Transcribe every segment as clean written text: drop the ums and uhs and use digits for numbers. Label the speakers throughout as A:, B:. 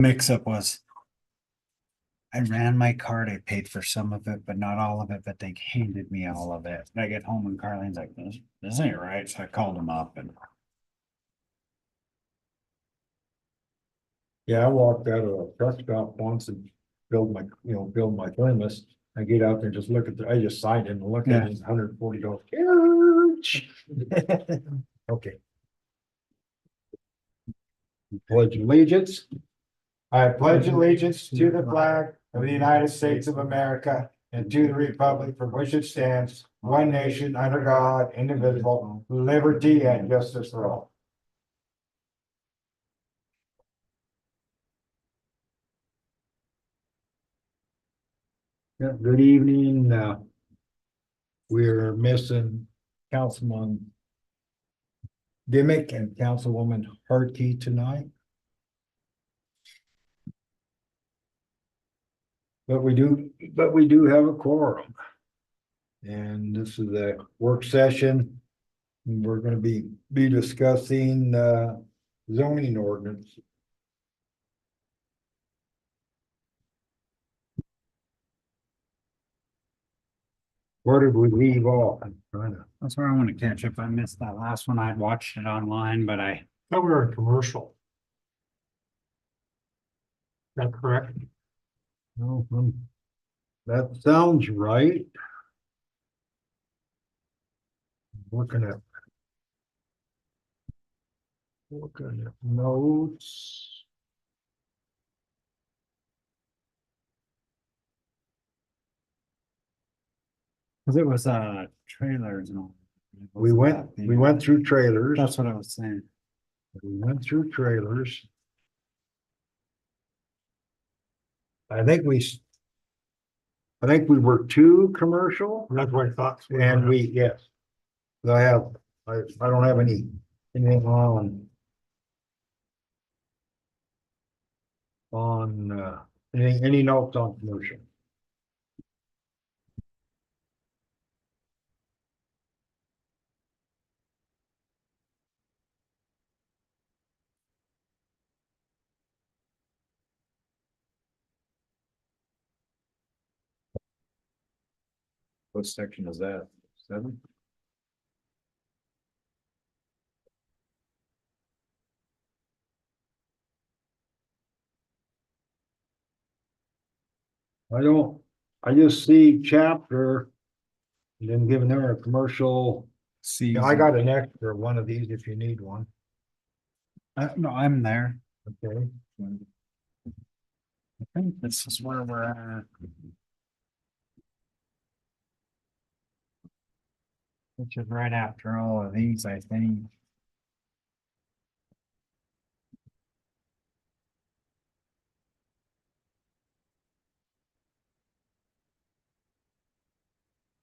A: Mix-up was I ran my card. I paid for some of it, but not all of it. But they handed me all of it. And I get home and Carlene's like, "This ain't right." So I called him up and
B: Yeah, I walked out of a truck stop once and build my thermos. I get out there and just look at I just signed it and look at
A: Yeah.
B: it, $140. Okay. Pledge allegiance. I pledge allegiance to the flag of the United States of America and to the republic for which it stands, one nation under God, indivisible, liberty and justice for all. Yeah, good evening. We're missing Councilman Dimick and Councilwoman Harkey tonight. But we do have a quorum. And this is a work session. We're gonna be discussing zoning ordinance. Where did we leave off? I'm trying to.
A: that's where I want to catch up. I missed that last one. I'd watched it online, but I
C: Thought we were in commercial. Is that correct?
B: No, that sounds right. Looking at. Looking at notes.
A: because it was trailers and all.
B: We went through trailers.
A: That's what I was saying.
B: We went through trailers. I think we were too commercial
C: That's what I thought.
B: and yes. I don't have anything on any notes on commercial. What section is that? 7? I just see chapter. And then giving them a commercial.
A: See,
B: I got an extra one of these if you need one.
A: no, I'm there.
B: Okay.
A: I think this is where we're at. Which is right after all of these, I think.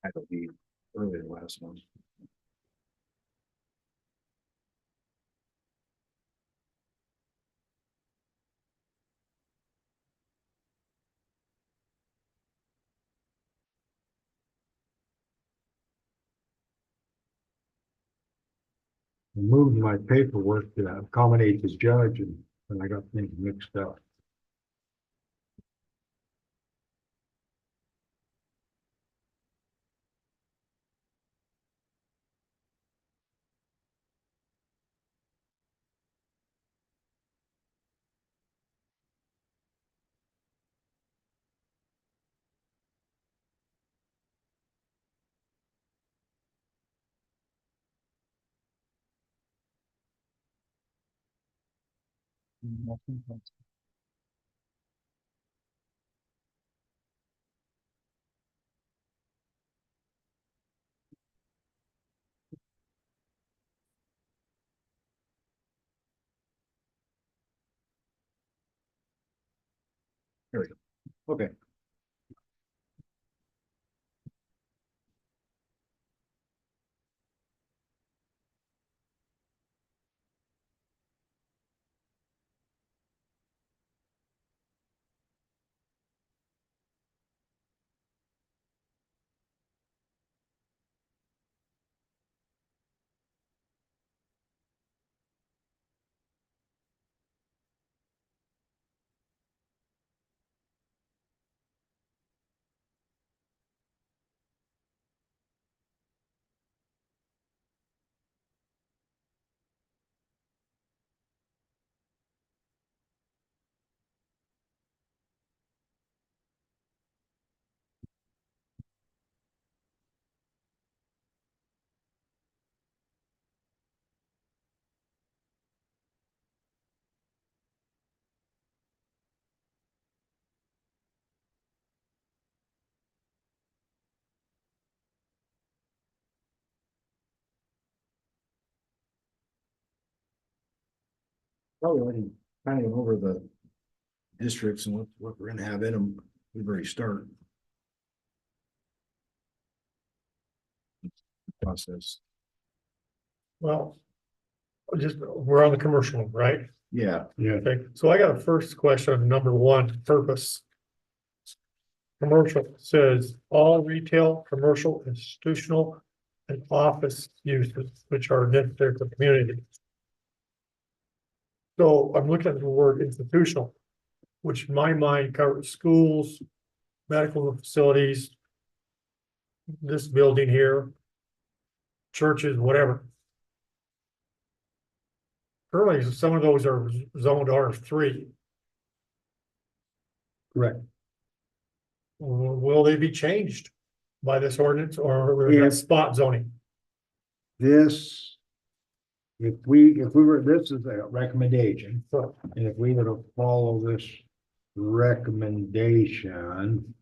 B: I believe early the last one. I moved my paperwork to accommodate this judge and I got things mixed up. There we go. Okay.
D: Probably already kind of over the districts and what we're gonna have in them, we already start. Process.
C: Well, we're on the commercial, one, right?
D: Yeah,
C: Okay, so I got a first question on number one, purpose. Commercial says all retail, commercial, institutional, and office uses which are necessary for the community. So I'm looking at the word institutional, which in my mind covers schools, medical facilities, this building here, churches, whatever. Currently, some of those are zoned R3.
B: Correct.
C: Will they be changed by this ordinance or
B: Yeah.
C: spot zoning?
B: This, if we were, this is a recommendation, and if we were to follow this recommendation,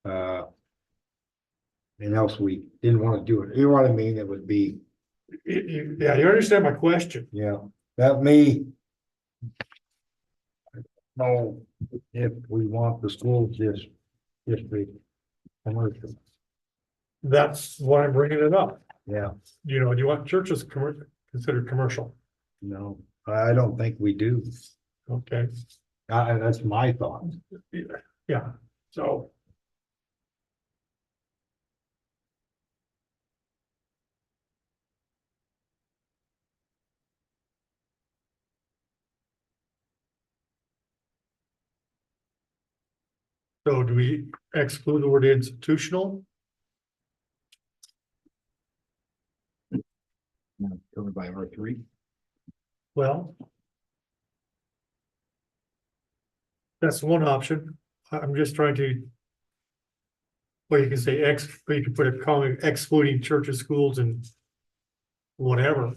B: and else we didn't want to do it, you know what I mean, it would be,
C: Yeah, you understand my question.
B: yeah, that may know if we want the school district commercial,
C: That's why I'm bringing it up.
B: yeah,
C: Do you want churches considered commercial?
B: no, I don't think we do.
C: Okay,
B: That's my thought.
C: yeah, so. So do we exclude the word institutional?
D: covered by R3.
C: Well. That's one option. I'm just trying to. Well, you can say you can put a comment excluding churches, schools and. Whatever.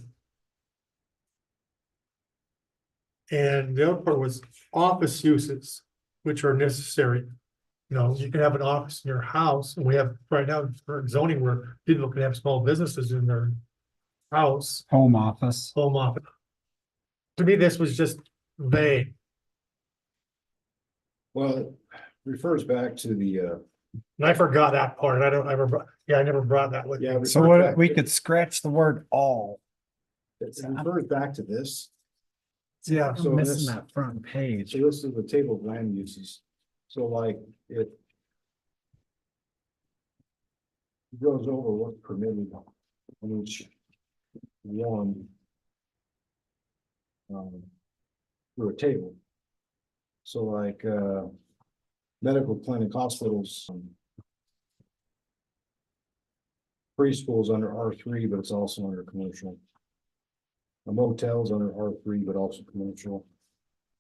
C: And the other part was office uses, which are necessary. You know, you can have an office in your house, and we have right now for zoning where people can have small businesses in their house,
A: Home office.
C: home office. To me, this was just vague.
D: Well, it refers back to the,
C: And I forgot that part. I don't ever, I never brought that with me.
D: yeah.
A: So what, we could scratch the word all.
D: It refers back to this.
C: Yeah.
D: So
A: I'm missing
D: this-
A: that front page.
D: So this is the table of land uses. So like it goes over what's permitted on each one. Through a table. So like, medical clinic, hospitals. Preschool's under R3, but it's also under commercial. A motel's under R3, but also commercial.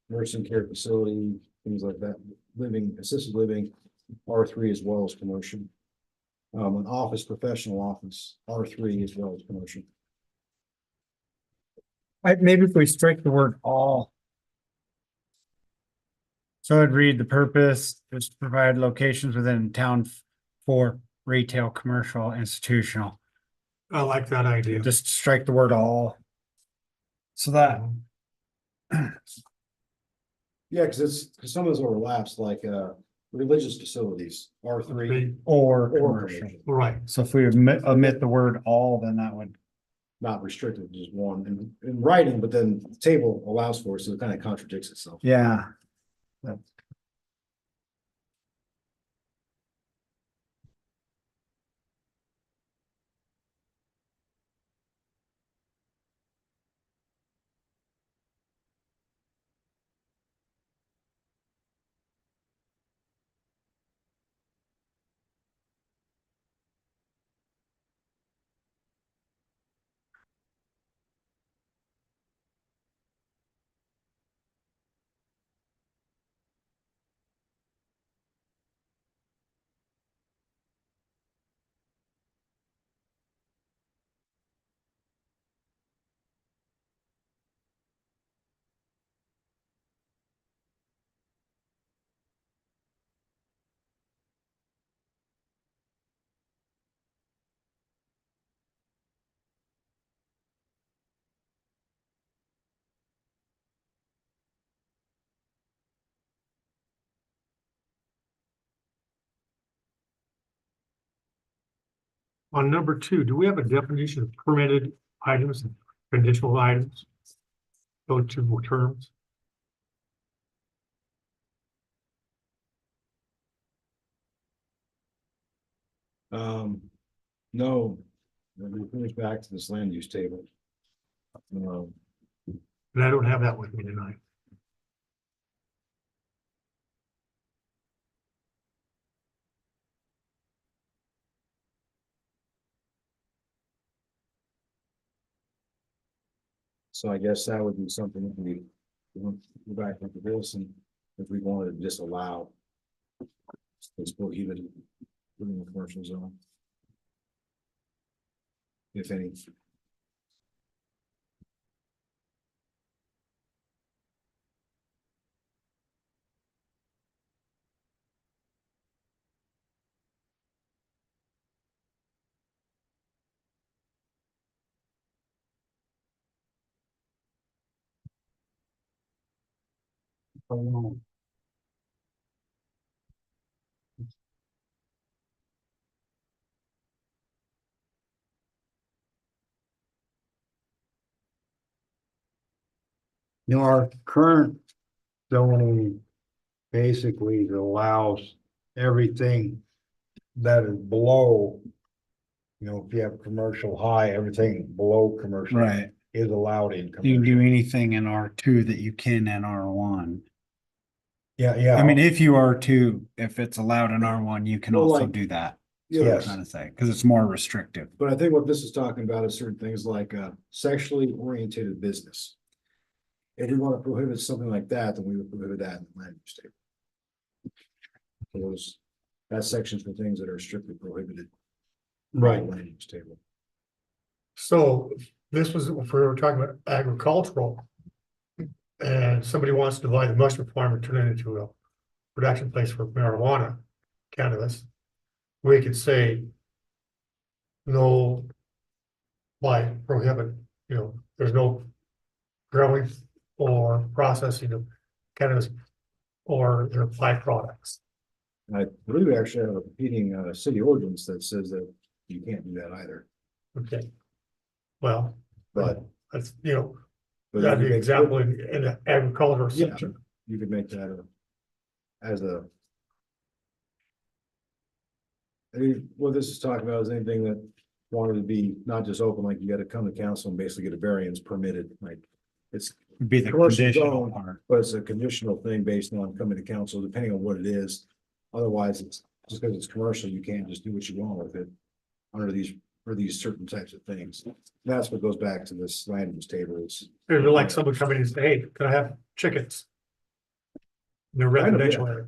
D: Nursing care facility, things like that, assisted living, R3 as well as commercial. An office, professional office, R3 as well as commercial.
A: Maybe if we strike the word all. So I'd read the purpose is to provide locations within town for retail, commercial, institutional.
C: I like that idea.
A: Just strike the word all. So that,
D: Yeah, because some of those overlaps, like religious facilities, R3
A: or
D: or
A: commercial.
D: commercial,
C: Right.
A: So if we omit the word all, then that would,
D: not restricted to just one in writing, but then the table allows for it, so it kind of contradicts itself.
A: yeah.
C: On number 2, do we have a definition of permitted items and conditional items? Those two terms?
D: No, we finish back to this land use table. Um,
C: And I don't have that with me tonight.
D: So I guess that would be something that we go back into this, and if we wanted to disallow. It's prohibited within the commercial zone. If any.
B: Our current zoning basically allows everything that is below. If you have commercial high, everything below commercial
A: Right.
B: is allowed in
A: You can
B: commercial.
A: do anything in R2 that you can in R1.
B: Yeah.
A: I mean, if you R2, if it's allowed in R1, you can
D: Well,
A: also
D: like-
A: do that.
B: Yes.
A: Trying to say, because it's more restrictive.
D: But I think what this is talking about is certain things like sexually oriented business. If you want to prohibit something like that, then we would prohibit that in the land use table. Those, that section's for things that are strictly prohibited. in the
B: Right.
D: Land use table.
C: So this was, if we were talking about agricultural. And somebody wants to divide the mushroom farm and turn it into a production place for marijuana, cannabis. We could say. No. Why prohibit, there's no growing or processing of cannabis. Or their byproducts.
D: And I believe we actually have a competing city ordinance that says that you can't do that either,
C: Okay. Well,
D: but.
C: that's,
D: but
C: that'd be
D: you
C: an
D: could-
C: example in the agricultural
D: Yeah.
C: section.
D: You could make that as a. I mean, what this is talking about is anything that wanted to be not just open, like you gotta come to council and basically get a variance permitted, like. It's,
A: Would be the
D: Commercial
A: conditional
D: zone.
A: part.
D: but it's a conditional thing based on coming to council, depending on what it is. Otherwise, it's just because it's commercial, you can't just do what you want with it. Under these, for these certain types of things. That's what goes back to this land use table is.
C: It'd be like someone coming and say, hey, can I have chickens? In the
D: Kind of, yeah.
C: residential area,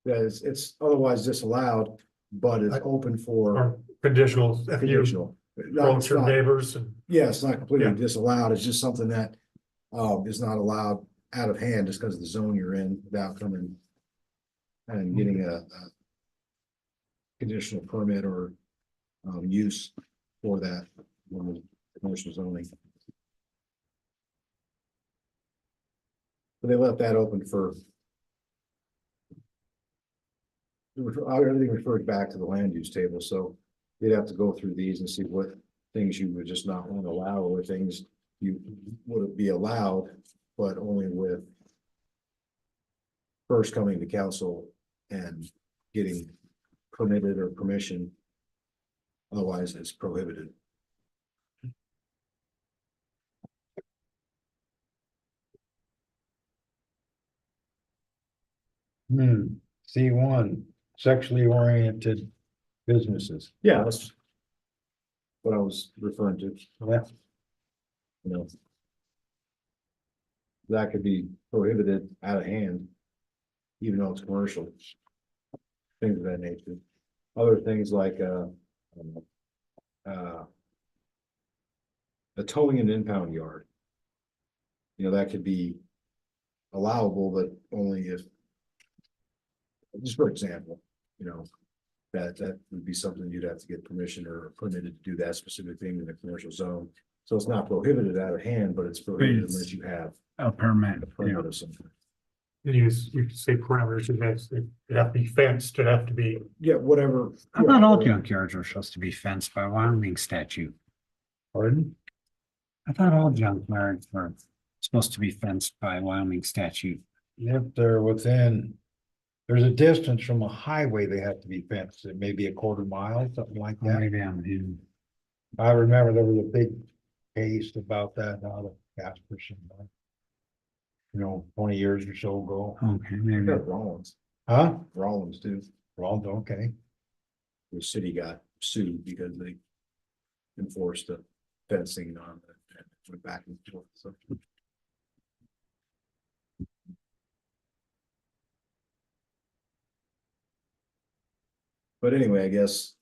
D: Yeah, it's otherwise disallowed, but it's open for
C: or conditional, if you
D: conditional.
C: approach your neighbors and,
D: Yeah, it's not completely
C: Yeah.
D: disallowed, it's just something that is not allowed out of hand just because of the zone you're in without coming and getting a conditional permit or use for that when the commercial zoning. But they left that open for everything refers back to the land use table, so you'd have to go through these and see what things you would just not want to allow, or things you would be allowed, but only with first coming to council and getting permitted or permission. Otherwise, it's prohibited.
B: C1, sexually oriented businesses.
D: Yeah, that's what I was referring to,
B: Yeah.
D: you know. That could be prohibited out of hand, even though it's commercial. Things of that nature. Other things like, a towing and impound yard. That could be allowable, but only if. Just for example, that would be something you'd have to get permission or permitted to do that specific thing in the commercial zone. So it's not prohibited out of hand, but it's prohibited
A: It's-
D: unless you have
A: A permit.
D: a permit of something.
C: You could say parameters, it have to be fenced, it have to be,
D: Yeah, whatever.
A: I thought all junkyards were supposed to be fenced by Wyoming statute.
B: Pardon?
A: I thought all junkyards were supposed to be fenced by Wyoming statute.
B: If they're within, there's a distance from a highway, they have to be fenced, it may be a quarter mile, something like
A: Or
B: that.
A: maybe I'm in.
B: I remember there was a big case about that out of Casper somewhere. 20 years or so ago.
A: Okay, maybe.
D: Rollins,
B: Huh?
D: Rollins too.
B: Wrong, okay.
D: The city got sued because they enforced the fencing on it and went back and forth, so. But anyway, I guess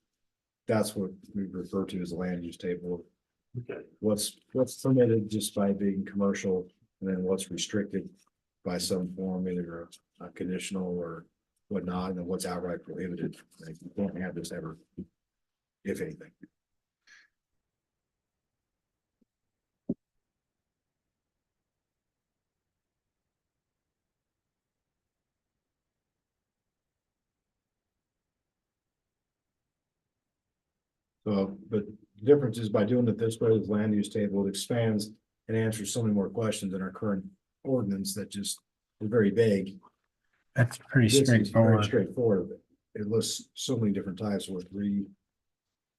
D: that's what we refer to as a land use table.
C: okay,
D: What's permitted just by being commercial, and then what's restricted by some form, either a conditional or whatnot, and then what's outright prohibited. Like, you can't have this ever, if anything. So, but the difference is by doing it this way, the land use table, it expands and answers so many more questions in our current ordinance that just are very vague.
A: That's pretty
D: This is very
A: straightforward.
D: straightforward. It lists so many different types, or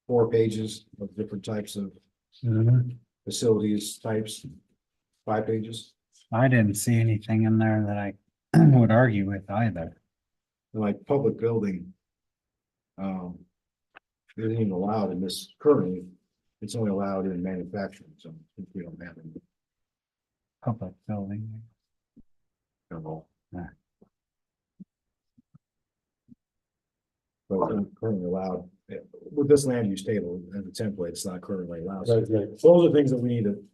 D: 4 pages of different types of
A: Mhm.
D: facilities types, 5 pages.
A: I didn't see anything in there that I would argue with either.
D: And like public building. It isn't even allowed in this currently, it's only allowed in manufacturing, so since we don't have any.
A: Public building.
D: But
A: Yeah.
D: it's not currently allowed, with this land use table and the template, it's not currently allowed. So
B: Right, right.
D: those are things that we need to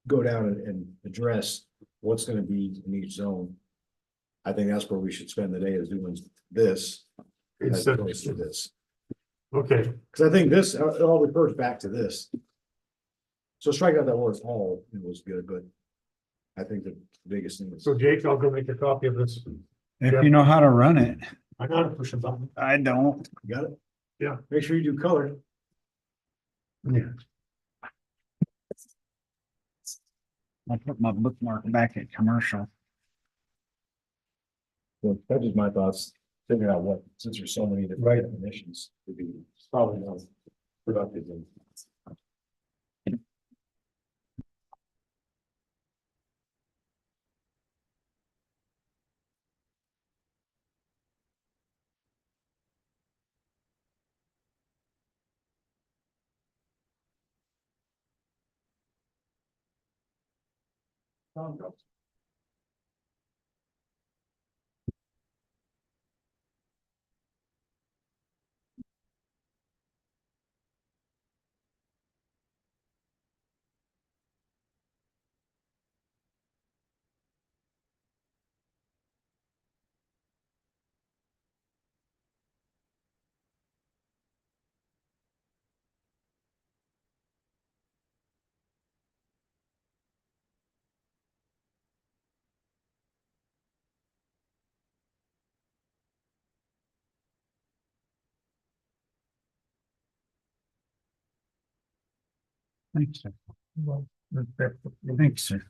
D: go down and address what's gonna be in each zone. I think that's where we should spend the day, is doing this as
C: instead,
D: opposed to this.
C: okay,
D: Cause I think this, it all refers back to this. So strike out that word all, it was good, but I think the biggest thing is,
C: so Jake, I'll go make a copy of this.
A: If you know how to run it,
C: I gotta push a button.
A: I don't.
D: you got it?
C: Yeah.
D: Make sure you do color.
A: Yeah. I'll put my bookmark back at commercial.
D: Well, that's just my thoughts, figure out what, since there's so many different definitions, would be probably not productive and.
A: Thanks, sir. Thanks, sir.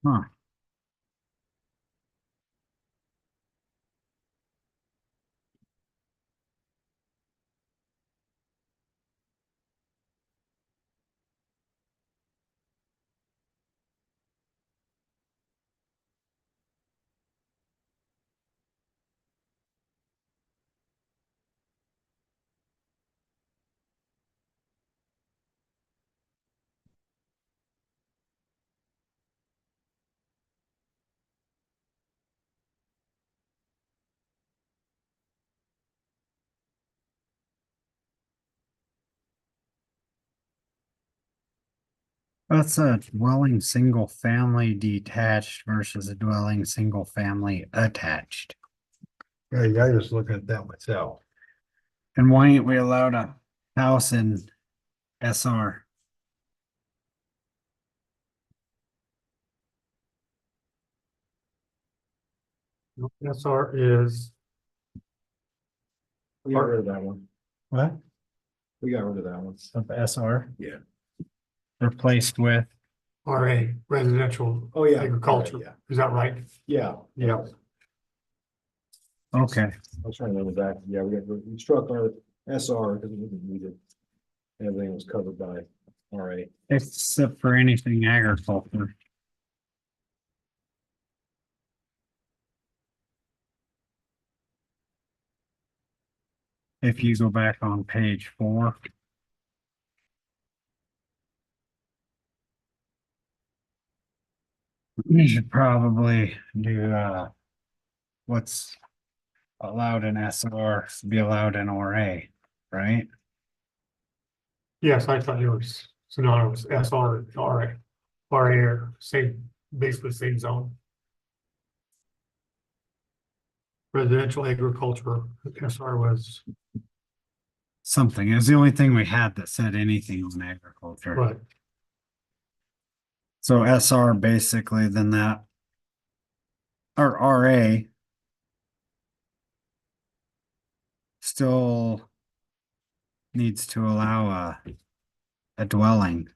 A: Huh. That's a dwelling single family detached versus a dwelling single family attached.
B: Yeah, I just looking at that myself.
A: And why ain't we allowed a house in SR?
C: SR is,
D: We got rid of that one.
A: What?
D: We got rid of that one.
A: Of SR
D: Yeah.
A: replaced with,
C: RA, residential
D: Oh, yeah.
C: agriculture,
D: Yeah.
C: is that right?
D: Yeah.
B: Yeah.
A: okay,
D: I was trying to remember that. Yeah, we struck our SR because we didn't need it. Everything was covered by RA.
A: except for anything agriculture. If you go back on page 4. You should probably do, what's allowed in SR be allowed in RA, right?
C: Yes, I thought it was synonymous, SR, and RA. RA are same, basically same zone. Residential agriculture, SR was,
A: Something, it was the only thing we had that said anything on agriculture.
C: right,
A: So SR basically then that. Or RA. Still. Needs to allow a dwelling.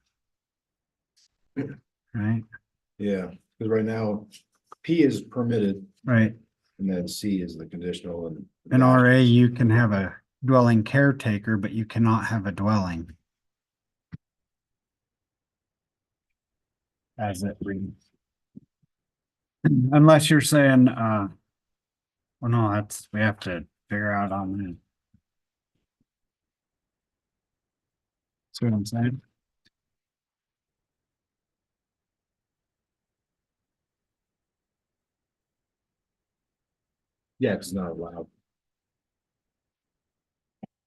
A: Right,
D: Yeah, because right now P is permitted
A: right.
D: and then C is the conditional and.
A: In RA, you can have a dwelling caretaker, but you cannot have a dwelling. As it reads. Unless you're saying, well, no, that's, we have to figure out on that. See what I'm saying?
D: Yeah, it's not allowed.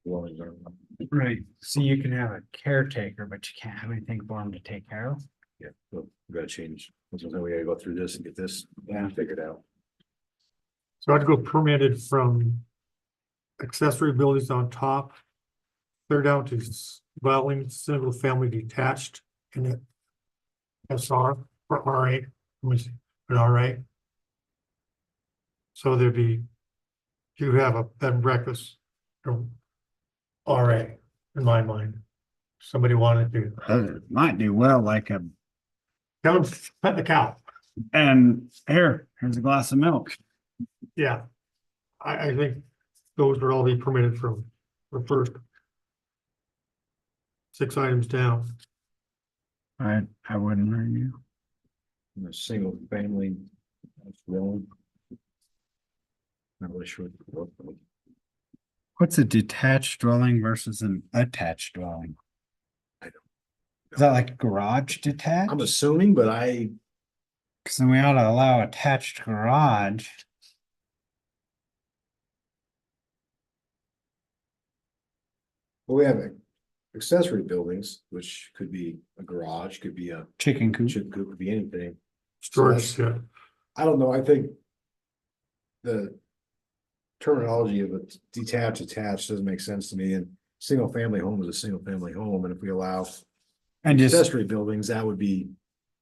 D: Dwellings aren't allowed.
A: Right, so you can have a caretaker, but you can't have anything for them to take care of.
D: Yeah, so we gotta change. That's what we gotta go through this and get this figured out.
C: so I'd go permitted from accessory buildings on top. Clear down to dwelling, single family detached in it. SR or RA, let me see, an RA. So there'd be, you have a bed and breakfast. or RA, in my mind. Somebody wanted to,
A: Might do well, like a,
C: come pet the cow,
A: and here's a glass of milk.
C: yeah. I think those would all be permitted from the first 6 items down.
A: I wouldn't argue.
D: And a single family. That's wrong. Not really sure.
A: What's a detached dwelling versus an attached dwelling?
D: I don't
A: Is that like garage detached?
D: I'm assuming, but
A: Cause then we ought to allow attached garage.
D: well, we have accessory buildings, which could be a garage, could be a
A: Chicken coop.
D: could be anything.
C: Storage
D: So
C: shed.
D: I don't know, I think. The terminology of a detached, attached doesn't make sense to me, and single family home is a single family home, and if we allow.
A: And just
D: Accessory buildings, that would be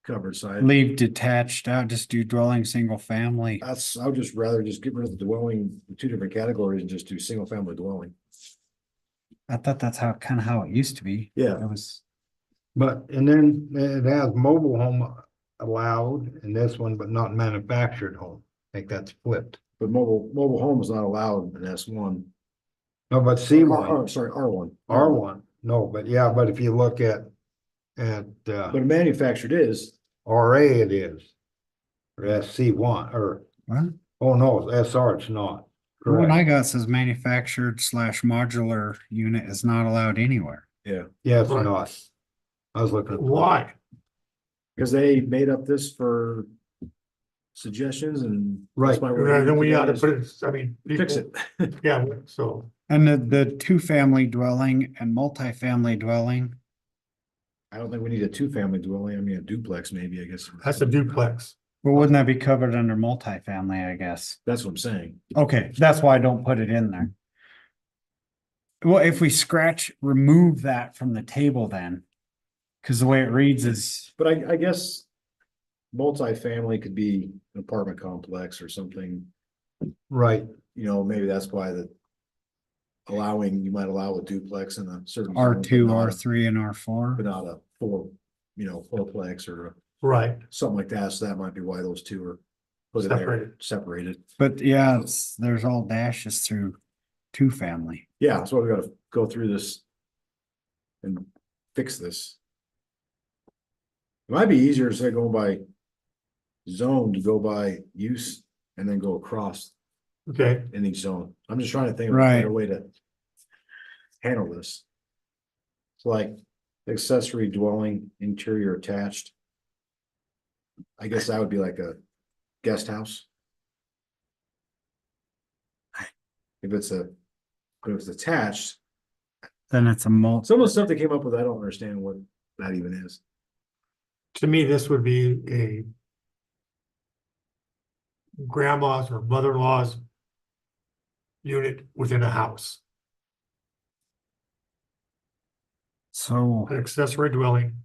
D: covered, so
A: leave detached out, just do dwelling, single family.
D: I would just rather just get rid of the dwelling, the two different categories and just do single family dwelling.
A: I thought that's kind of how it used to be.
D: Yeah.
A: It was,
B: But, and then it has mobile home allowed in this one, but not manufactured home. I think that's flipped.
D: But mobile home is not allowed in S1.
B: No, but C one,
D: Sorry, R1.
B: R1, no, but yeah, but if you look at
D: But manufactured is,
B: RA it is. Or SC1, or,
A: what?
B: oh no, SR it's not.
A: The one
B: Correct.
A: I got says manufactured / modular unit is not allowed anywhere.
D: yeah,
B: Yeah, it's
C: Right.
B: not. I was looking.
C: Why?
D: because they made up this for suggestions and. that's
B: Right.
D: why we're
C: Then we
D: here
C: ought to
D: today
C: put it, I mean.
D: is Fix
C: people-
D: it.
C: Yeah, so,
A: And the two-family dwelling and multifamily dwelling
D: I don't think we need a two-family dwelling. I mean, a duplex maybe, I guess.
C: That's a duplex.
A: Well, wouldn't that be covered under multifamily, I guess?
D: That's what I'm saying.
A: Okay, that's why I don't put it in there. Well, if we remove that from the table then. Cause the way it reads is,
D: But I guess multifamily could be an apartment complex or something,
B: Right.
D: you know, maybe that's why you might allow a duplex in a certain. zone,
A: R2,
D: but not a-
A: R3 and R4.
D: But not a fourplex or
C: Right,
D: something like that. So that might be why those two are put in there, separated.
A: But yeah, there's all dashes through two family.
D: Yeah, that's why we gotta go through this and fix this. It might be easier instead of going by zone to go by use and then go across
C: okay,
D: in each zone. I'm just trying to think of a
A: Right.
D: better way to handle this. It's like accessory dwelling, interior attached. I guess that would be like a guest house. If it's attached,
A: Then it's a
D: some of the stuff they came up with, I don't understand what that even is.
C: to me, this would be a grandma's or mother-in-law's unit within a house,
A: So,
C: an accessory dwelling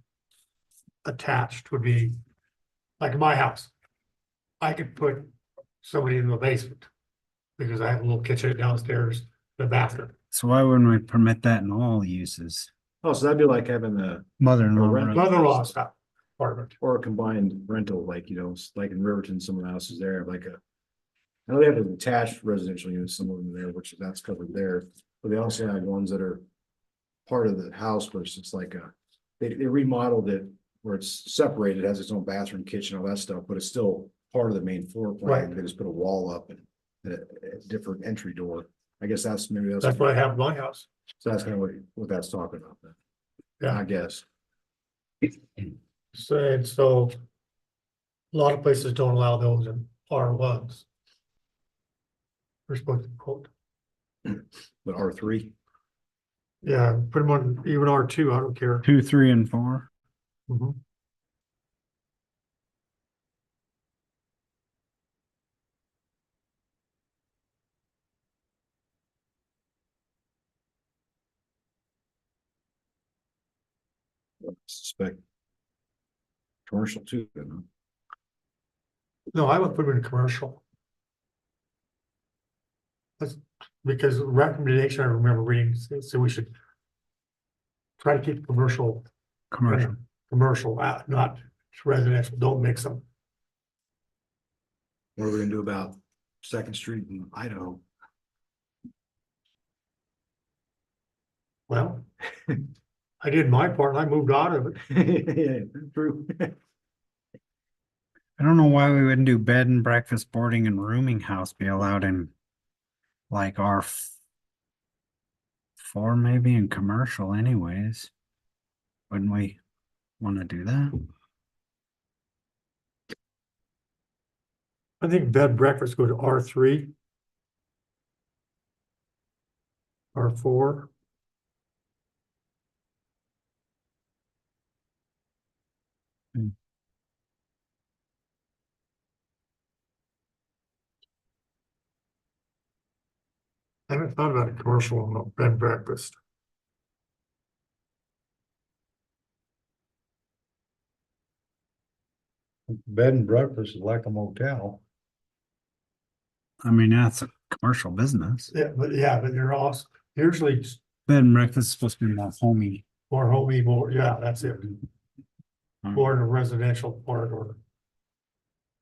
C: attached would be like my house. I could put somebody in the basement because I have a little kitchen downstairs, the bathroom.
A: so why wouldn't we permit that in all uses?
D: Oh, so that'd be like having a,
A: Mother-in-law.
D: Or rent-
A: right?
C: Mother-in-law's apartment.
D: or a combined rental, like, like in Riverton, some of the houses there, like a. I know they have attached residential units, some of them there, which that's covered there, but they also have ones that are. Part of the house where it's like they remodeled it where it's separated, has its own bathroom, kitchen, all that stuff, but it's still part of the main floor plan.
C: Right.
D: They just put a wall up and a different entry door. I guess that's
C: That's what I have in my house.
D: So that's kind of what that's talking about then.
C: Yeah.
D: I guess.
C: So a lot of places don't allow those in R1s. We're supposed to quote,
D: But R3,
C: yeah, put them on even R2, I don't care.
A: 2, 3, and 4.
C: Mhm.
D: I suspect. Commercial too, you know?
C: No, I would put them in commercial. That's because the recommendation I remember reading, so we should try to keep commercial,
A: Commercial.
C: commercial out, not residential, don't mix them.
D: What are we gonna do about Second Street in Idaho?
C: Well, I did my part, and I moved out of it.
D: Yeah, true.
A: I don't know why we wouldn't do bed and breakfast, boarding and rooming house be allowed in like R4 maybe in commercial anyways. Wouldn't we want to do that?
C: I think bed and breakfast go to R3. R4.
A: Hmm.
C: I haven't thought about a commercial bed and breakfast.
B: Bed and breakfast is like a motel.
A: I mean, that's a commercial business.
C: Yeah, but they're also usually
A: Bed and breakfast is supposed to be more homey.
C: more homey, more, yeah, that's it.
A: Hmm.
C: More in a residential part or,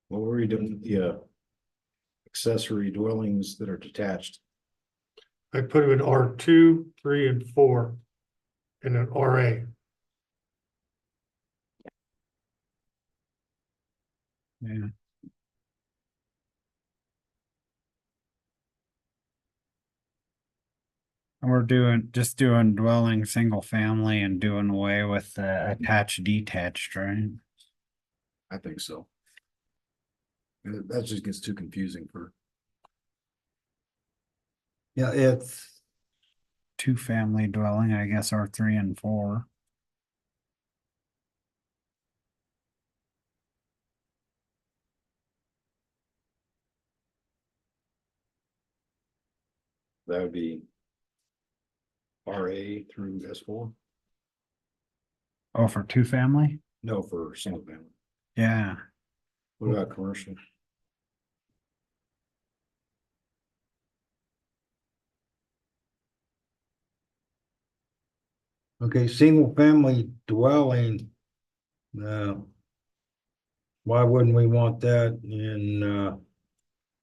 D: What were we doing with the accessory dwellings that are detached?
C: I put them in R2, 3, and 4. In an RA.
A: Yeah. And we're just doing dwelling, single family and doing away with the attached detached, right?
D: I think so. That just gets too confusing for,
A: Yeah, it's 2 family dwelling, I guess R3 and 4.
D: That would be RA through S4.
A: Oh, for two family?
D: No, for single family.
A: Yeah.
D: What about commercial?
B: Okay, single family dwelling. Why wouldn't we want that in,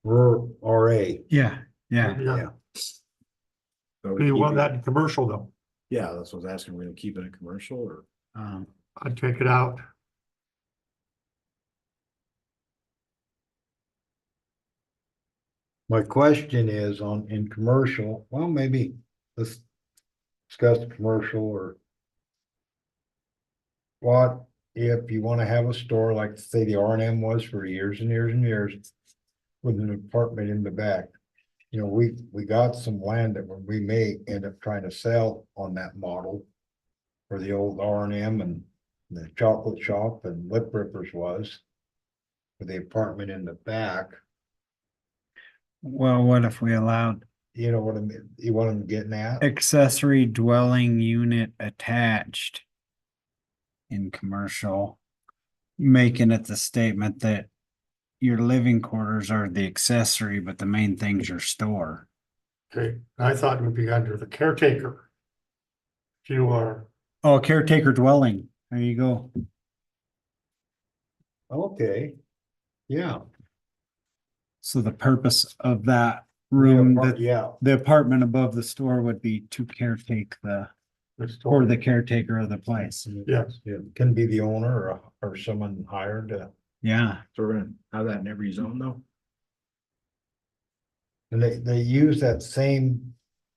B: rural RA?
A: Yeah, yeah.
C: Yeah,
D: Are we
C: do you want
D: keeping-
C: that in commercial though?
D: Yeah, that's what I was asking. We're gonna keep it in commercial or?
C: I'd take it out.
B: My question is in commercial, well, maybe let's discuss commercial or. What if you wanna have a store like say the R and M was for years and years and years. With an apartment in the back. You know, we got some land that we may end up trying to sell on that model. For the old R and M and the chocolate shop and Lip Rippers was. With the apartment in the back,
A: Well, what if we allowed
B: you know what I mean, you what I'm getting at?
A: accessory dwelling unit attached in commercial, making it the statement that your living quarters are the accessory, but the main thing's your store.
C: Okay, I thought it would be under the caretaker. If you are,
A: Oh, caretaker dwelling. There you go.
B: Okay. Yeah.
A: So the purpose of that room, that
B: Yeah,
A: the apartment above the store would be to caretake
C: the
A: or
C: store,
A: the caretaker of the place.
C: yes,
B: yeah, can be the owner or someone hired to.
A: Yeah.
D: So we're gonna have that in every zone though?
B: And they use that same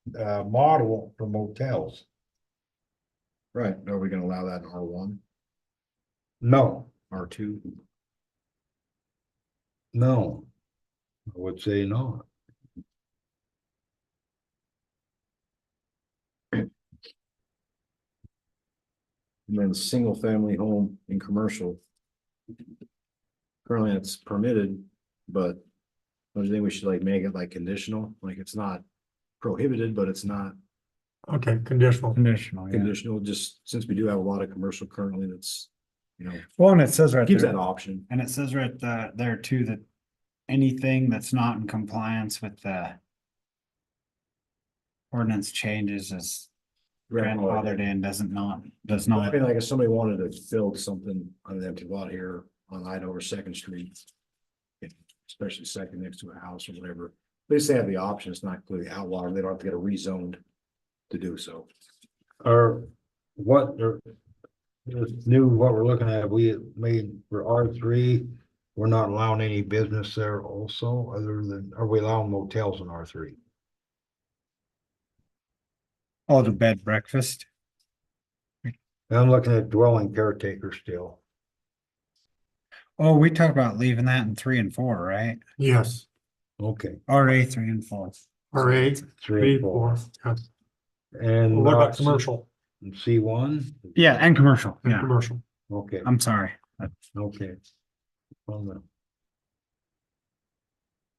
B: model for motels.
D: Right. Are we gonna allow that in R1,
B: No,
D: R2?
B: no. I would say no.
D: And then single family home in commercial. Currently it's permitted, but don't you think we should like make it like conditional? Like it's not prohibited, but it's not
C: okay, conditional.
A: Conditional, yeah.
D: conditional, just since we do have a lot of commercial currently that's, you know,
A: Well, and it says right
D: keeps
A: there,
D: that option.
A: and it says right there too, that anything that's not in compliance with the ordinance changes is grandfathered in, does
D: I
A: not.
D: mean, like if somebody wanted to build something on an empty lot here on Idaho or Second Street. Especially second next to a house or whatever, at least they have the option, it's not completely outlawed, they don't have to get a rezoned to do so.
B: Or what, or this new, what we're looking at, we made for R3. We're not allowing any business there also, other than, are we allowing motels in R3?
A: Oh, the bed breakfast.
B: And I'm looking at dwelling caretaker still.
A: Oh, we talked about leaving that in 3 and 4, right?
C: Yes,
B: Okay,
A: RA 3 and 4.
C: RA,
B: 3
C: three,
B: and 4.
C: 4, yes.
B: And
C: What about commercial
B: C1?
A: Yeah, and commercial,
C: and
A: yeah.
C: commercial?
B: Okay,
A: I'm sorry.
B: okay. On the-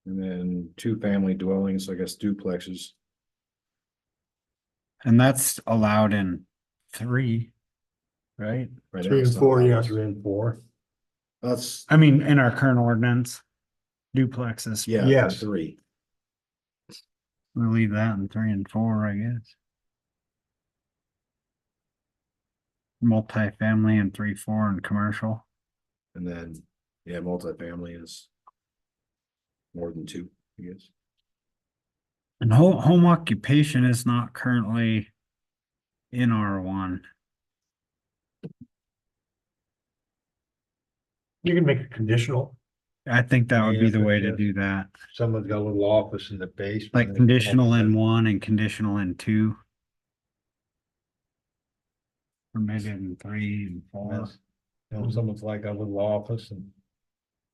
D: And then two family dwellings, I guess duplexes,
A: And that's allowed in 3, right?
D: right?
C: 3
D: now,
C: and
D: it's not
C: 4,
D: allowed.
C: yes.
B: 3 and 4.
D: That's,
A: I mean, in our current ordinance, duplexes.
D: yeah,
B: Yes.
D: 3.
A: We'll leave that in 3 and 4, I guess. Multifamily in 3, 4 and commercial.
D: And then, yeah, multifamily is more than 2, I guess.
A: And home occupation is not currently in R1.
C: You can make it conditional.
A: I think that would be the
B: Yeah,
A: way to
B: yes.
A: do that.
B: Someone's got a little office in the basement.
A: Like conditional in 1 and conditional in 2. Or maybe in 3 and 4.
B: Yes. You know, someone's like a little office and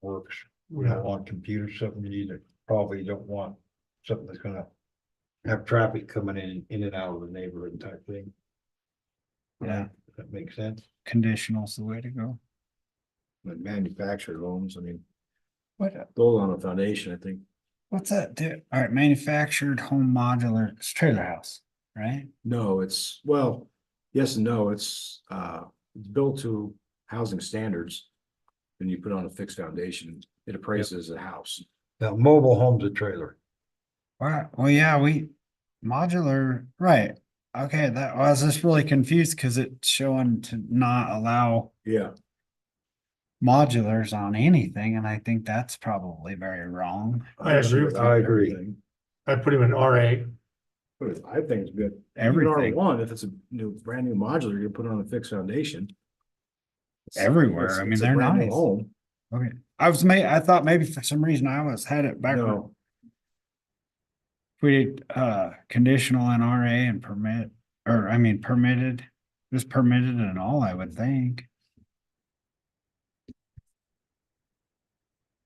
B: works, you know, on computer, something you probably don't want, something that's gonna have traffic coming in and out of the neighborhood type thing.
A: Yeah.
B: Does that make sense?
A: Conditional's the way to go.
D: Like manufactured homes, I mean,
A: What?
D: built on a foundation, I think
A: What's that do? All right, manufactured home modular, it's trailer house, right?
D: No, it's, well, yes and no, it's built to housing standards. And you put on a fixed foundation, it appraises a house.
B: Now, mobile home's a trailer.
A: Well, yeah, modular, right. Okay, I was just really confused because it's showing to not allow
D: Yeah.
A: modulars on anything, and I think that's probably very wrong.
C: I agree with you.
B: I agree.
D: Everything.
C: I put him in RA.
D: But I think it's good.
A: Everything.
D: R1, if it's a brand new modular, you put it on a fixed foundation.
A: Everywhere. I mean,
D: It's a
A: they're
D: brand new
A: nice.
D: Home,
A: Okay, I thought maybe for some reason had it backward.
D: no,
A: We did, conditional in RA and permitted, just permitted and all, I would think.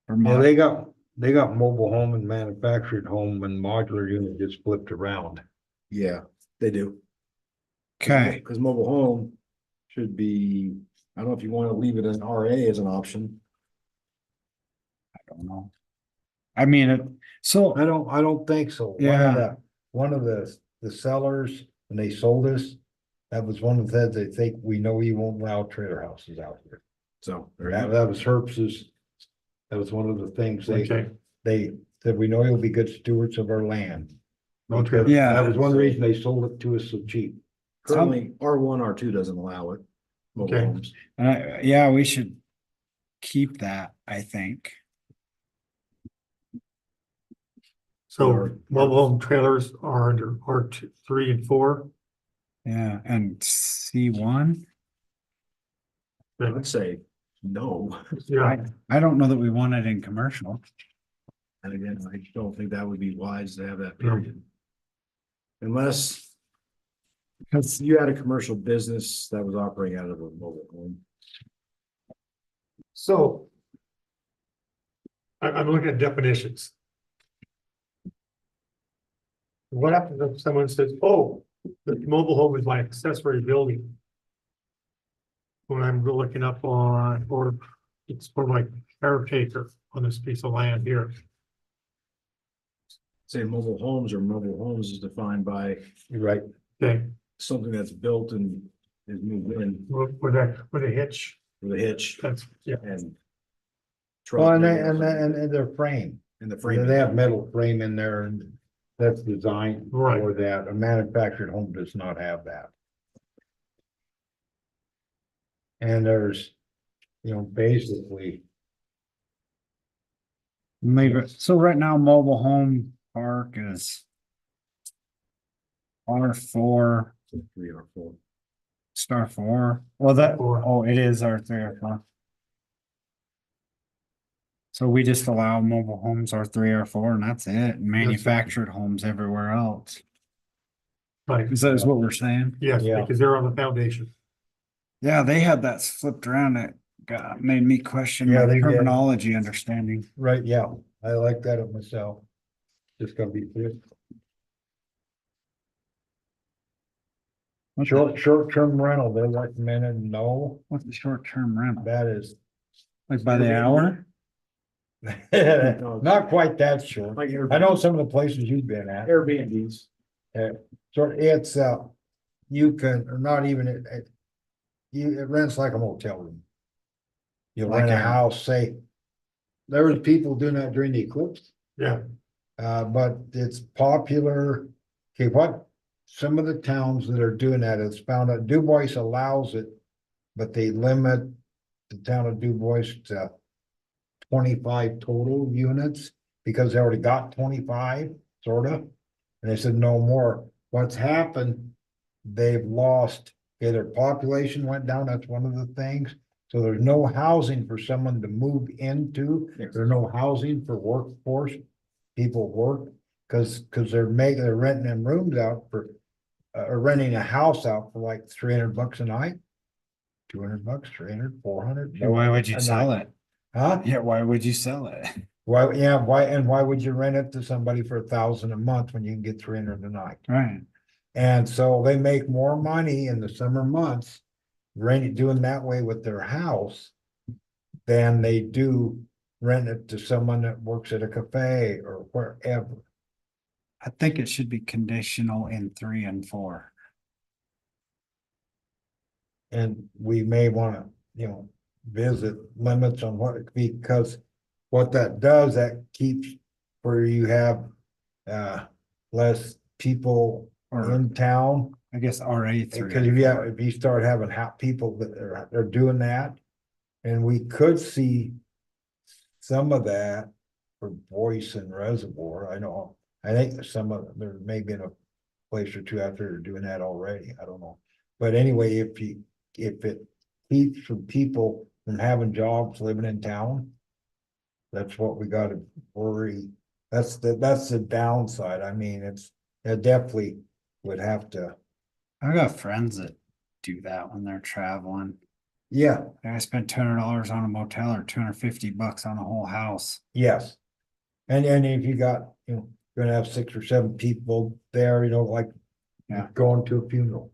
A: For
B: Yeah,
A: mod,
B: they got mobile home and manufactured home and modular unit just flipped around.
D: yeah, they do.
A: okay,
D: Cause mobile home should be, I don't know if you wanna leave it as an RA as an option.
A: I don't know. I mean, so,
B: I don't think so.
A: Yeah.
B: One of the sellers, when they sold us, that was one of the, they think, we know you won't allow trailer houses out here.
D: So. there you
B: That,
D: go.
B: that was Herbst's. That was one of the things
C: Okay.
B: they said, we know you'll be good stewards of our land.
C: Okay.
A: Yeah.
B: That was one reason they sold it to us so cheap.
D: Currently, R1, R2 doesn't allow it. Mobile
C: Okay.
D: homes.
A: yeah, we should keep that, I think.
C: So mobile home trailers are under R2, 3 and 4.
A: Yeah, and C1,
D: I would say no.
C: Yeah,
A: I don't know that we want it in commercial.
D: And again, I don't think that would be wise to have that period. Unless
A: Because,
D: you had a commercial business that was operating out of a mobile home.
C: so. I'm looking at definitions. What happens if someone says, oh, the mobile home is my accessory building? When I'm looking up on, or it's for my caretaker on this piece of land here.
D: Say mobile homes or mobile homes is defined by
B: You're right.
C: Okay,
D: something that's built and is moved in
C: with a hitch,
D: with a hitch
C: that's, yeah,
D: and.
B: Well,
D: truck
B: and their frame.
D: And the frame.
B: They have metal frame in there and that's designed
C: Right.
B: for that. A manufactured home does not have that. And there's, basically,
A: maybe, so right now, mobile home park is R4,
D: 3 or 4.
A: star 4. Well, it is R3 or 4. So we just allow mobile homes R3 or 4, and that's it. Manufactured homes everywhere else.
C: right,
A: Is that what we're saying?
C: yes,
B: Yeah.
C: because they're on the foundation.
A: Yeah, they had that flipped around. It made me question
B: Yeah,
A: my
B: they did.
A: terminology understanding.
B: right, yeah, I like that of myself. Just gotta be clear. Short-term rental, they're recommended, no,
A: What's the short-term rental?
B: that is.
A: Like by the hour?
B: Not quite that short.
D: Like
B: I know some of the places you've been at.
D: Airbnbs.
B: So it's, you can, or not even, it rents like a motel room. You
A: Like
B: rent a
A: a-
B: house, say, there was people doing that during the eclipse,
C: Yeah,
B: but it's popular. Okay, some of the towns that are doing that, it's found out Du Bois allows it, but they limit the town of Du Bois to 25 total units because they already got 25, sort of. And they said no more. What's happened, they've lost, their population went down, that's one of the things. So there's no housing for someone to move into, there's no housing for workforce, people work. Cause they're renting them rooms out for, or renting a house out for like $300 a night. $200, 300, 400.
A: Why would you
B: a
A: sell
B: night.
A: it?
B: Huh?
A: Yeah, why would you sell it?
B: Why, yeah, why would you rent it to somebody for 1,000 a month when you can get 300 a night?
A: Right.
B: And so they make more money in the summer months, doing that way with their house. Than they do rent it to someone that works at a cafe or wherever.
A: I think it should be conditional in 3 and 4.
B: And we may wanna, visit limits on what, because what that does, that keeps where you have less people
A: Or
B: in town.
A: I guess RA 3.
B: Because if you start having people that are doing that, and we could see some of that for Boyce and Reservoir. I think there may be a place or two out there doing that already. I don't know. But anyway, if it keeps from people from having jobs living in town, that's what we gotta worry. That's the downside. I mean, it definitely would have to,
A: I got friends that do that when they're traveling.
B: yeah,
A: I spent $200 on a motel or $250 on a whole house.
B: yes. And if you got, gonna have 6 or 7 people there, like
A: Yeah.
B: going to a funeral.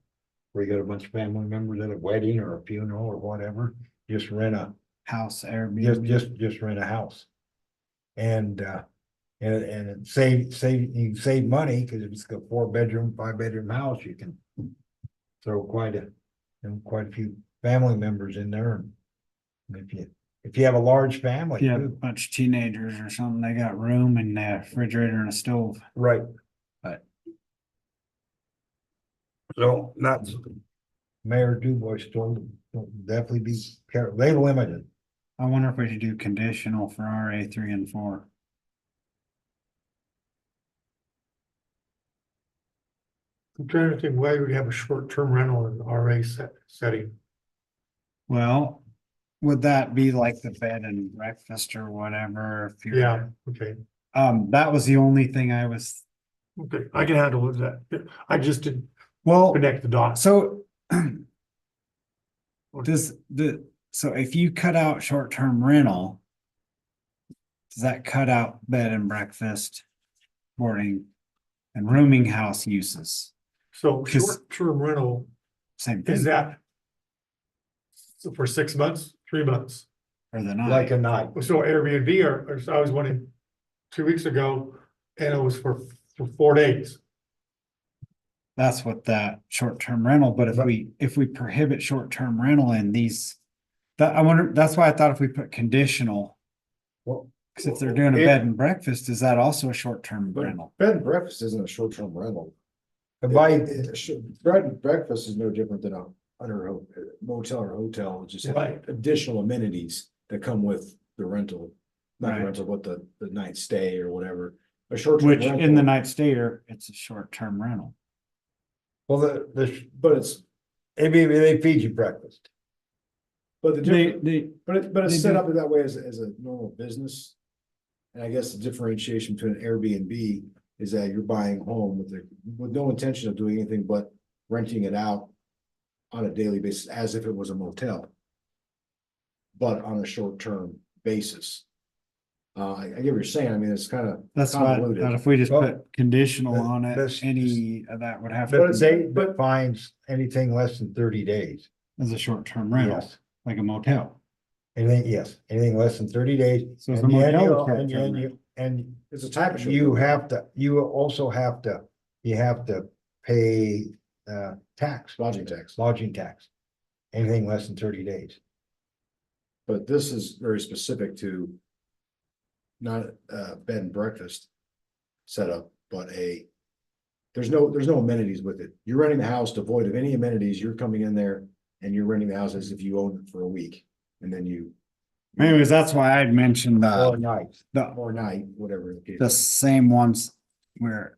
B: Where you got a bunch of family members at a wedding or a funeral or whatever, just rent a,
A: House Airbnb.
B: just rent a house. And it you save money, cause if it's a 4-bedroom, 5-bedroom house, you can throw quite a few family members in there. And if you have a large family.
A: Yeah, a
B: too.
A: bunch of teenagers or something, they got room and a refrigerator and a stove.
B: Right.
A: But
B: So that's Mayor Dubois told, definitely be careful, they limited.
A: I wonder if we should do conditional for RA 3 and 4.
C: I'm trying to think why we have a short-term rental in RA setting.
A: Well, would that be like the bed and breakfast or whatever? If you're,
C: Yeah, okay,
A: that was the only thing I was,
C: okay, I can handle with that. I just didn't
A: well,
C: connect the dots.
A: so so if you cut out short-term rental, does that cut out bed and breakfast, boarding, and rooming house uses?
C: So
A: 'Cause-
C: short-term rental,
A: Same
C: is
A: thing,
C: that so for 6 months, 3 months?
A: or the
B: Like
A: night.
B: a night.
C: So Airbnb or so I was wondering 2 weeks ago, and it was for 4 days.
A: That's what that short-term rental, but if we prohibit short-term rental in these. That I wonder, that's why I thought if we put conditional,
B: Well,
A: cause if they're doing a bed and breakfast, is that also a short-term
D: But
A: rental?
D: bed and breakfast isn't a short-term rental.
B: Bed
D: Bed and breakfast is no different than under a motel or hotel, it just have
C: Right.
D: additional amenities that come with the rental. Not the
A: Right.
D: rental, but the night stay or whatever. A short-term
A: Which in the
D: rental,
A: night stayer, it's a short-term rental.
B: well,
D: but it's,
B: they feed you breakfast.
D: but the
A: They,
D: difference,
A: they,
D: but it's
A: they
D: set
A: do.
D: up in that way as a normal business. And I guess the differentiation between an Airbnb is that you're buying a home with no intention of doing anything but renting it out on a daily basis as if it was a motel. But on a short-term basis. I get what you're saying. I mean, it's kind of
A: That's why,
D: convoluted.
A: but if we just
B: Well,
A: put conditional on
B: this-
A: it, any of that would have
B: But
A: to
B: they defines anything less than 30 days.
A: as a short-term rental,
B: Yes,
A: like a motel.
B: anything less than 30 days.
A: So it's
B: And
A: a
B: you-
A: motel
B: and
A: or
B: you-
A: short-term rental?
B: and
D: It's a type of.
B: you also have to pay tax,
D: Lodging tax,
B: lodging tax. Anything less than 30 days.
D: but this is very specific to. Not bed and breakfast. Setup, but there's no amenities with it. You're renting the house devoid of any amenities. You're coming in there and you're renting the house as if you own it for a week. And then you.
A: Anyways, that's why I'd mentioned
B: Or nights.
D: Or night, whatever. the case
A: the
D: is.
A: same ones where,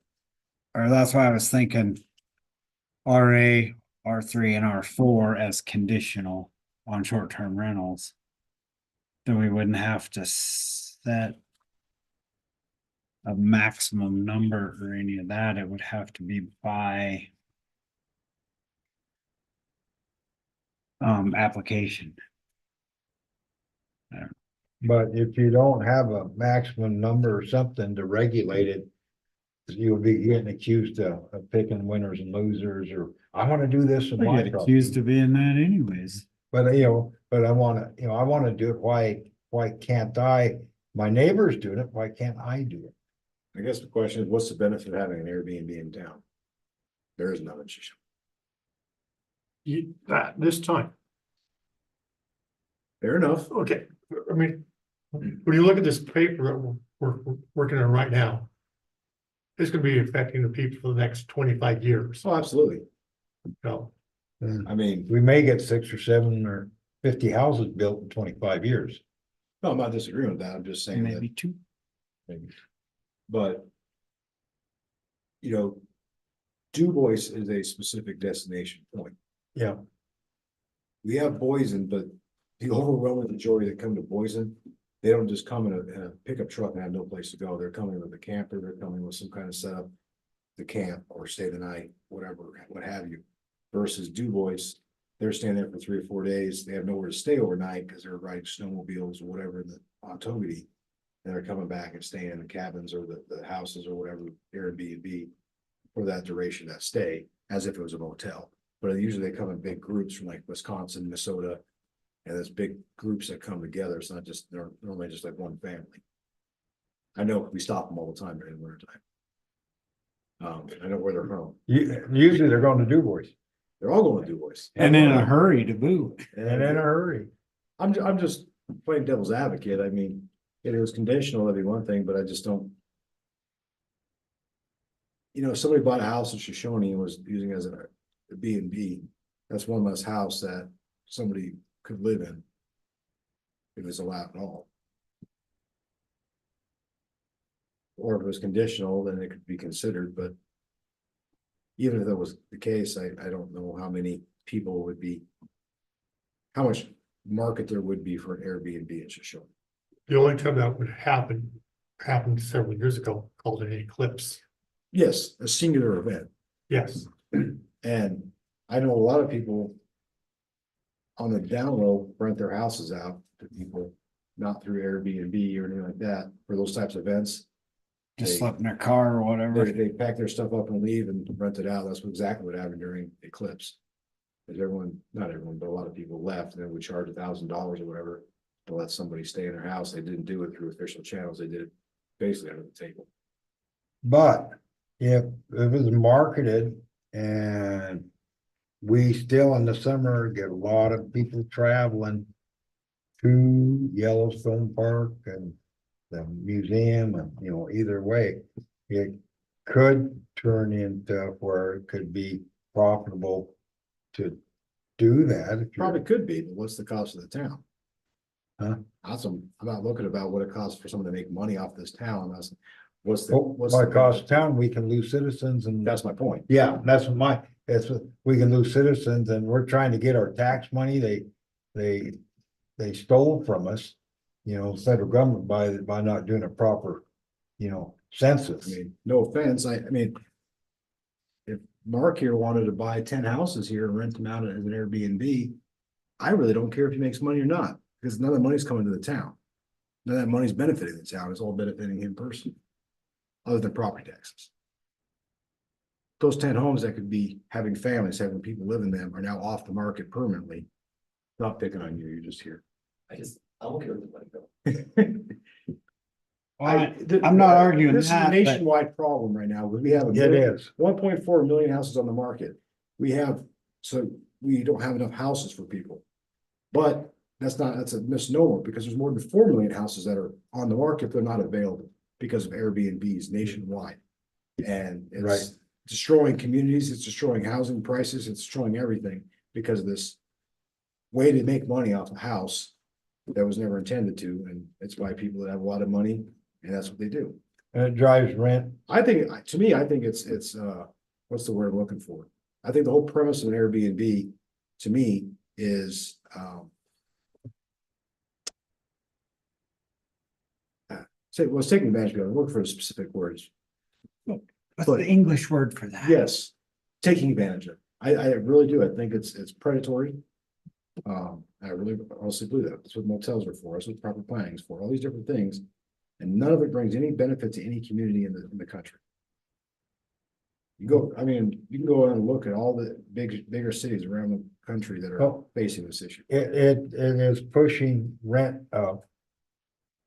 A: or that's why I was thinking RA, R3 and R4 as conditional on short-term rentals. Then we wouldn't have to set a maximum number or any of that. It would have to be by application.
B: But if you don't have a maximum number or something to regulate it, you'll be getting accused of picking winners and losers, or I want to do this in
A: I
B: my
A: get
B: property.
A: accused of being that anyways.
B: But I want to do it. Why can't I my neighbor's doing it, why can't I do it?
D: I guess the question is, what's the benefit of having an Airbnb in town? There is none in Shoshone.
C: This time,
D: Fair enough.
C: okay, I mean, when you look at this paper that we're working on right now. It's gonna be affecting the people for the next 25 years,
D: Oh, absolutely.
C: so.
D: I mean,
B: We may get 6 or 7 or 50 houses built in 25 years.
D: no, I'm not disagreeing with that. I'm just saying that.
A: Maybe two.
D: But. You know. Du Bois is a specific destination point.
B: Yeah.
D: We have Boise, but the overwhelming majority that come to Boise, they don't just come in a pickup truck and have no place to go. They're coming with a camper, they're coming with some kind of setup to camp or stay the night, whatever, what have you. Versus Du Bois, they're staying there for 3 or 4 days. They have nowhere to stay overnight because they're riding snowmobiles or whatever in the Ontogity. And they're coming back and staying in the cabins or the houses or whatever, Airbnb for that duration, that stay, as if it was a motel. But usually they come in big groups from like Wisconsin, Minnesota. And there's big groups that come together. It's not just, they're normally just like one family. I know we stop them all the time during the winter time. I know where they're from.
B: Usually they're going to Du Bois
D: They're all going to Du Bois.
A: And in a hurry to boot.
B: and in a hurry.
D: I'm just playing devil's advocate. I mean, if it was conditional, that'd be one thing, but I just don't. You know, if somebody bought a house in Shoshone and was using it as a B and B, that's one less house that somebody could live in. If it's allowed at all. Or if it was conditional, then it could be considered, but. Even if that was the case, I don't know how many people would be. How much market there would be for an Airbnb in Shoshone.
C: The only time that would happened several years ago, called an eclipse.
D: Yes, a singular event.
C: Yes,
D: And I know a lot of people. On the down low, rent their houses out to people, not through Airbnb or anything like that, for those types of events.
A: Just
D: They-
A: slept in their car or whatever.
D: They pack their stuff up and leave and rent it out. That's exactly what happened during eclipse. Because everyone, not everyone, but a lot of people left and then would charge $1,000 or whatever. To let somebody stay in their house. They didn't do it through official channels. They did it basically under the table.
B: But if it was marketed and we still in the summer get a lot of people traveling to Yellowstone Park and the museum and, either way, it could turn into where it could be profitable to do that. If you're-
D: Probably could be, but what's the cost of the town?
B: Huh?
D: Awesome. I'm not looking about what it costs for someone to make money off this town. That's what's
B: By cost of town, we can lose citizens and.
D: That's my point.
B: Yeah, that's what, we can lose citizens and we're trying to get our tax money, they stole from us. Federal government by not doing a proper,
D: I
B: census.
D: mean, no offense, I mean. If Mark here wanted to buy 10 houses here and rent them out as an Airbnb. I really don't care if he makes money or not, because none of the money's coming to the town. None of that money's benefiting the town, it's all benefiting him personally. Other than property taxes. Those 10 homes that could be having families, having people live in them are now off the market permanently. Not picking on you, you're just here.
E: I'm okay with the money though.
A: I'm not arguing
D: This is a
A: that, but
D: nationwide problem right now, we have.
B: It is.
D: 1.4 million houses on the market. We have, so we don't have enough houses for people. But that's a misnomer because there's more than 4 million houses that are on the market, they're not available because of Airbnbs nationwide. And
B: Right.
D: it's destroying communities, it's destroying housing prices, it's destroying everything because of this way to make money off a house that was never intended to, and it's by people that have a lot of money, and that's what they do.
B: And it drives rent.
D: I think, to me, I think it's, what's the word I'm looking for? I think the whole premise of an Airbnb, to me, is, let's take advantage of it. I'm looking for specific words.
A: what's the English word for that?
D: Yes, taking advantage of it. I really do. I think it's predatory. I really honestly believe that. That's what motels are for. That's what proper planning is for. All these different things. And none of it brings any benefit to any community in the country. You go, I mean, you can go and look at all the bigger cities around the country that are
B: Oh.
D: facing this issue.
B: It is pushing rent up.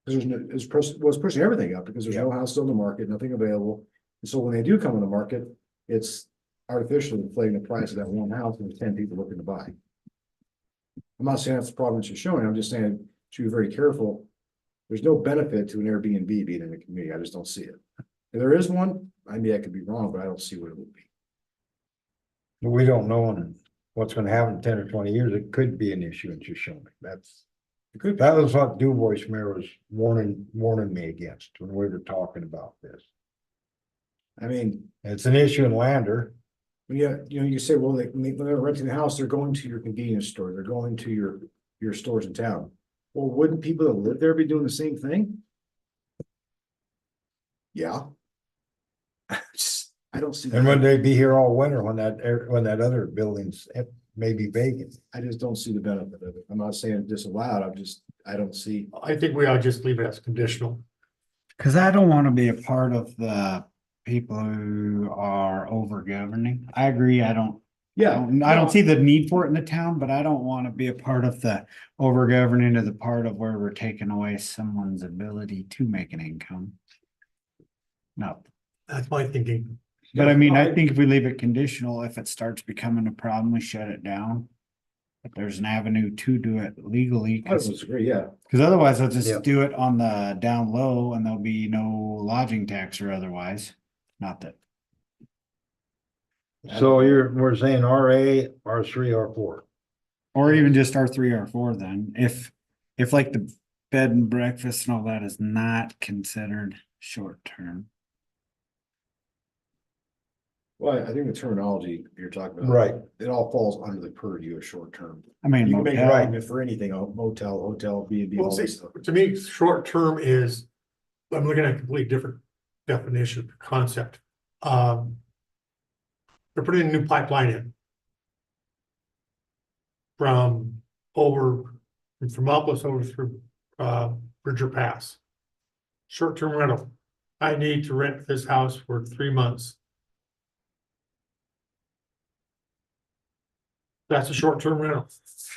D: was pushing everything up because there's no house on the market, nothing available. And so when they do come on the market, it's artificially inflating the price of that one house and there's 10 people looking to buy. I'm not saying that's the problem that you're showing. I'm just saying to be very careful. There's no benefit to an Airbnb being in the community. I just don't see it. If there is one, I mean, I could be wrong, but I don't see what it would be.
B: We don't know what's gonna happen in 10 or 20 years. It could be an issue in Shoshone. That was what Du Bois Mayor was warning me against when we were talking about this.
D: I mean,
B: It's an issue in Lander.
D: you say, well, when they're renting the house, they're going to your convenience store, they're going to your stores in town. Well, wouldn't people that live there be doing the same thing? Yeah. I don't see.
B: And would they be here all winter when that other building's maybe vacant?
D: I just don't see the benefit of it. I'm not saying it's disallowed, I don't see.
C: I think we ought to just leave it as conditional.
A: Cause I don't wanna be a part of the people who are over governing. I agree, I don't see the need for it in the town, but I don't wanna be a part of the over governing to the part of where we're taking away someone's ability to make an income. No,
C: That's my thinking.
A: but I mean, I think if we leave it conditional, if it starts becoming a problem, we shut it down. If there's an avenue to do it legally,
D: I don't disagree, yeah.
A: cause otherwise I'll
B: Yeah.
A: just do it on the down low and there'll be no lodging tax or otherwise. Not that,
B: So we're saying RA, R3, R4.
A: or even just R3, R4 then, if like the bed and breakfast and all that is not considered short term.
D: Well, I think the terminology you're talking about.
B: Right.
D: It all falls under the purview of short term.
A: I mean,
D: You can make it
A: motel,
D: right for anything, a motel, hotel, B&B,
C: Well,
D: all
C: see,
D: this stuff.
C: to me, short term is, I'm looking at a completely different definition, concept. They're putting a new pipeline in. From Thermopolis over through, Bridger Pass. Short-term rental. I need to rent this house for 3 months. That's a short-term rental.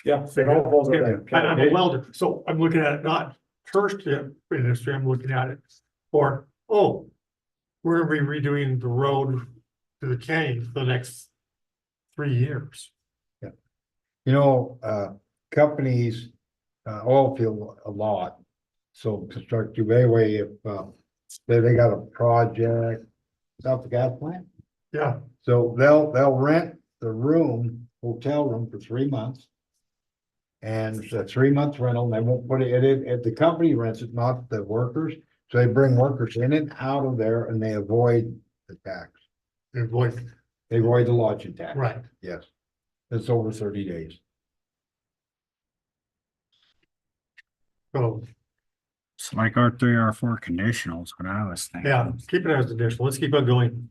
D: Yeah. It all falls under that
C: And I'm a
D: category.
C: welder, so I'm looking at it not first industry, I'm looking at it for, oh. We're gonna be redoing the road to the canyon for the next 3 years.
B: Companies, oil field a lot. So constructive anyway, if, they got a project, South the gas plant.
C: Yeah,
B: So they'll rent the room, hotel room for 3 months. And it's a 3 month rental, and they won't put it in, if the company rents it, not the workers. So they bring workers in and out of there and they avoid the tax.
C: they avoid,
B: They avoid the lodging tax.
C: right,
B: Yes. It's over 30 days.
C: so,
A: it's like R3, R4 conditionals, what I was thinking.
C: yeah, keep it as additional, let's keep on going.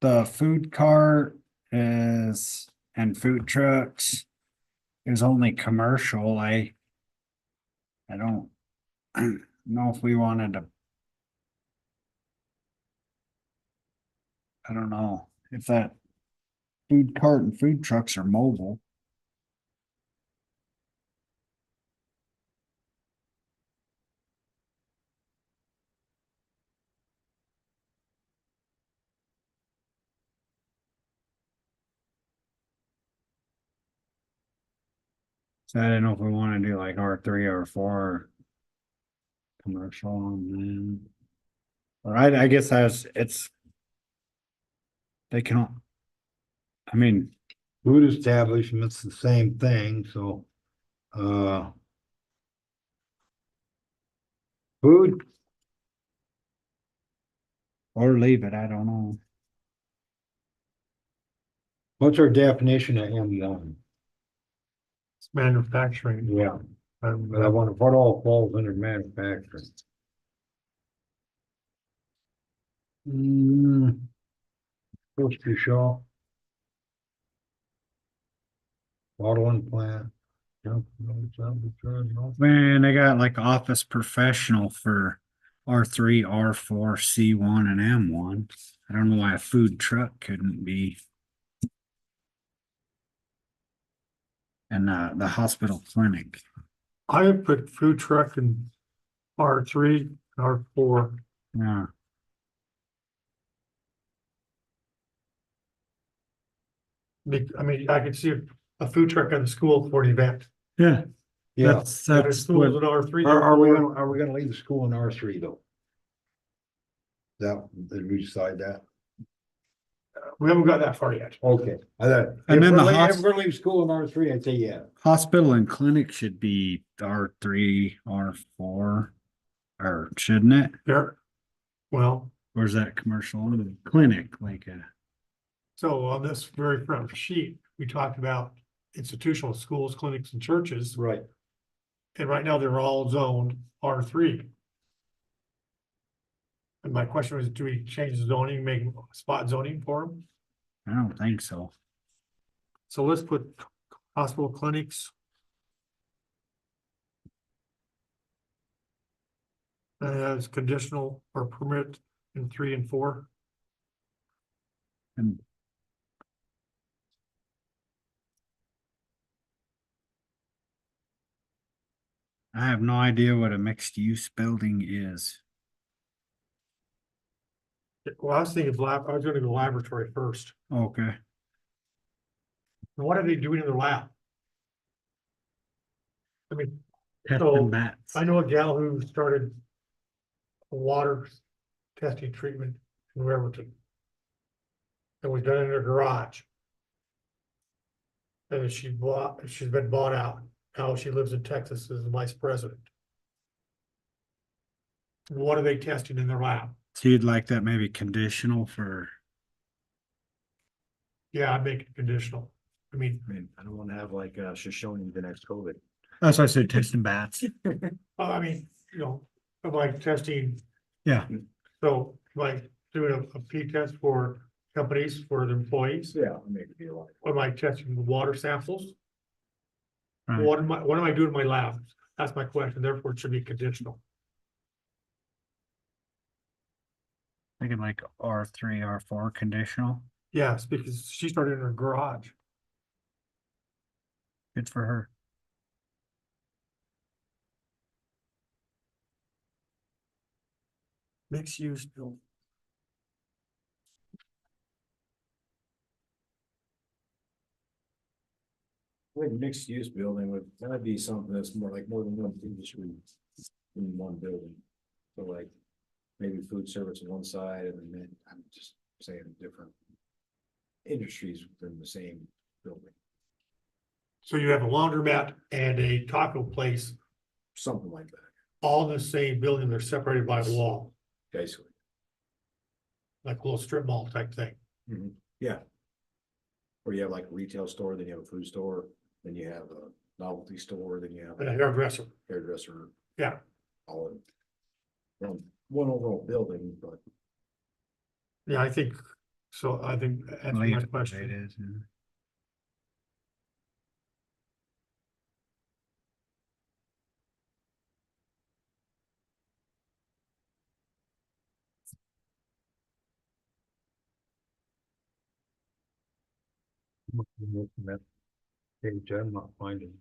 A: The food cart is, and food trucks is only commercial. I don't know if we wanted to. I don't know if that food cart and food trucks are mobile. So I don't know if we want to do like R3 or R4 commercial on them. Or I guess they can. I mean,
B: Food establishments, the same thing, so, food,
A: or leave it, I don't know.
B: what's our definition of M1?
C: It's manufacturing.
B: Yeah, but I wonder what all falls under manufacturing. Grocery shop. Bottling plant.
A: Man, they got like office professional for R3, R4, C1 and M1. I don't know why a food truck couldn't be. And the hospital clinic.
C: I have put food truck in R3, R4.
A: Yeah,
C: I mean, I could see a food truck at the school for an event.
A: yeah,
B: Yeah.
A: that's,
C: If the
A: that's
C: school's
A: what,
C: in R3.
B: Are we gonna leave the school in R3 though? Did we decide that?
C: We haven't got that far yet.
B: Okay.
A: And then
B: If we're gonna leave school in R3, I'd say yeah.
A: hospital and clinic should be R3, R4. Or shouldn't it?
C: There. Well,
A: Or is that commercial only? Clinic, like
C: so on this very front sheet, we talked about institutional schools, clinics and churches.
B: Right.
C: And right now they're all zoned R3. And my question was, do we change the zoning, make spot zoning for them?
A: I don't think so.
C: So let's put hospital clinics. As conditional or permit in 3 and 4.
A: And I have no idea what a mixed use building is.
C: Well, I was thinking I was gonna go laboratory first.
A: Okay.
C: And what are they doing in their lab? I mean,
A: Testing
C: So,
A: bats.
C: I know a gal who started a water testing treatment in Riverton. And was done in her garage. And then she's been bought out. Now she lives in Texas as the vice president. What are they testing in their lab?
A: So you'd like that maybe conditional for,
C: Yeah, I'd make it conditional. I mean,
D: I don't wanna have like Shoshoni the next COVID.
A: that's why I said testing bats.
C: I mean, you know, of like testing,
A: Yeah,
C: so like doing a P test for companies, for the employees.
D: Yeah, I'll make it be a lot.
C: Or am I testing the water samples?
A: right.
C: What am I doing in my lab? That's my question, therefore it should be conditional.
A: Thinking like R3, R4 conditional.
C: Yes, because she started in her garage.
A: Good for her.
C: Mixed use building.
D: I think mixed use building that'd be something that's more than one industry in one building. So like maybe food service on one side and then I'm just saying different industries within the same building,
C: So you have a laundromat and a taco place,
D: something like that,
C: all in the same building, they're separated by a wall,
D: basically.
C: like a little strip mall type thing.
D: Yeah. Or you have like a retail store, then you have a food store, then you have a novelty store, then you have
C: And a
D: a
C: hairdresser,
D: hairdresser.
C: yeah.
D: All in one overall building, but
C: Yeah, I think, so I think that's my
A: Leave it the way it
C: question.
A: is, yeah.
B: Page, I'm not finding.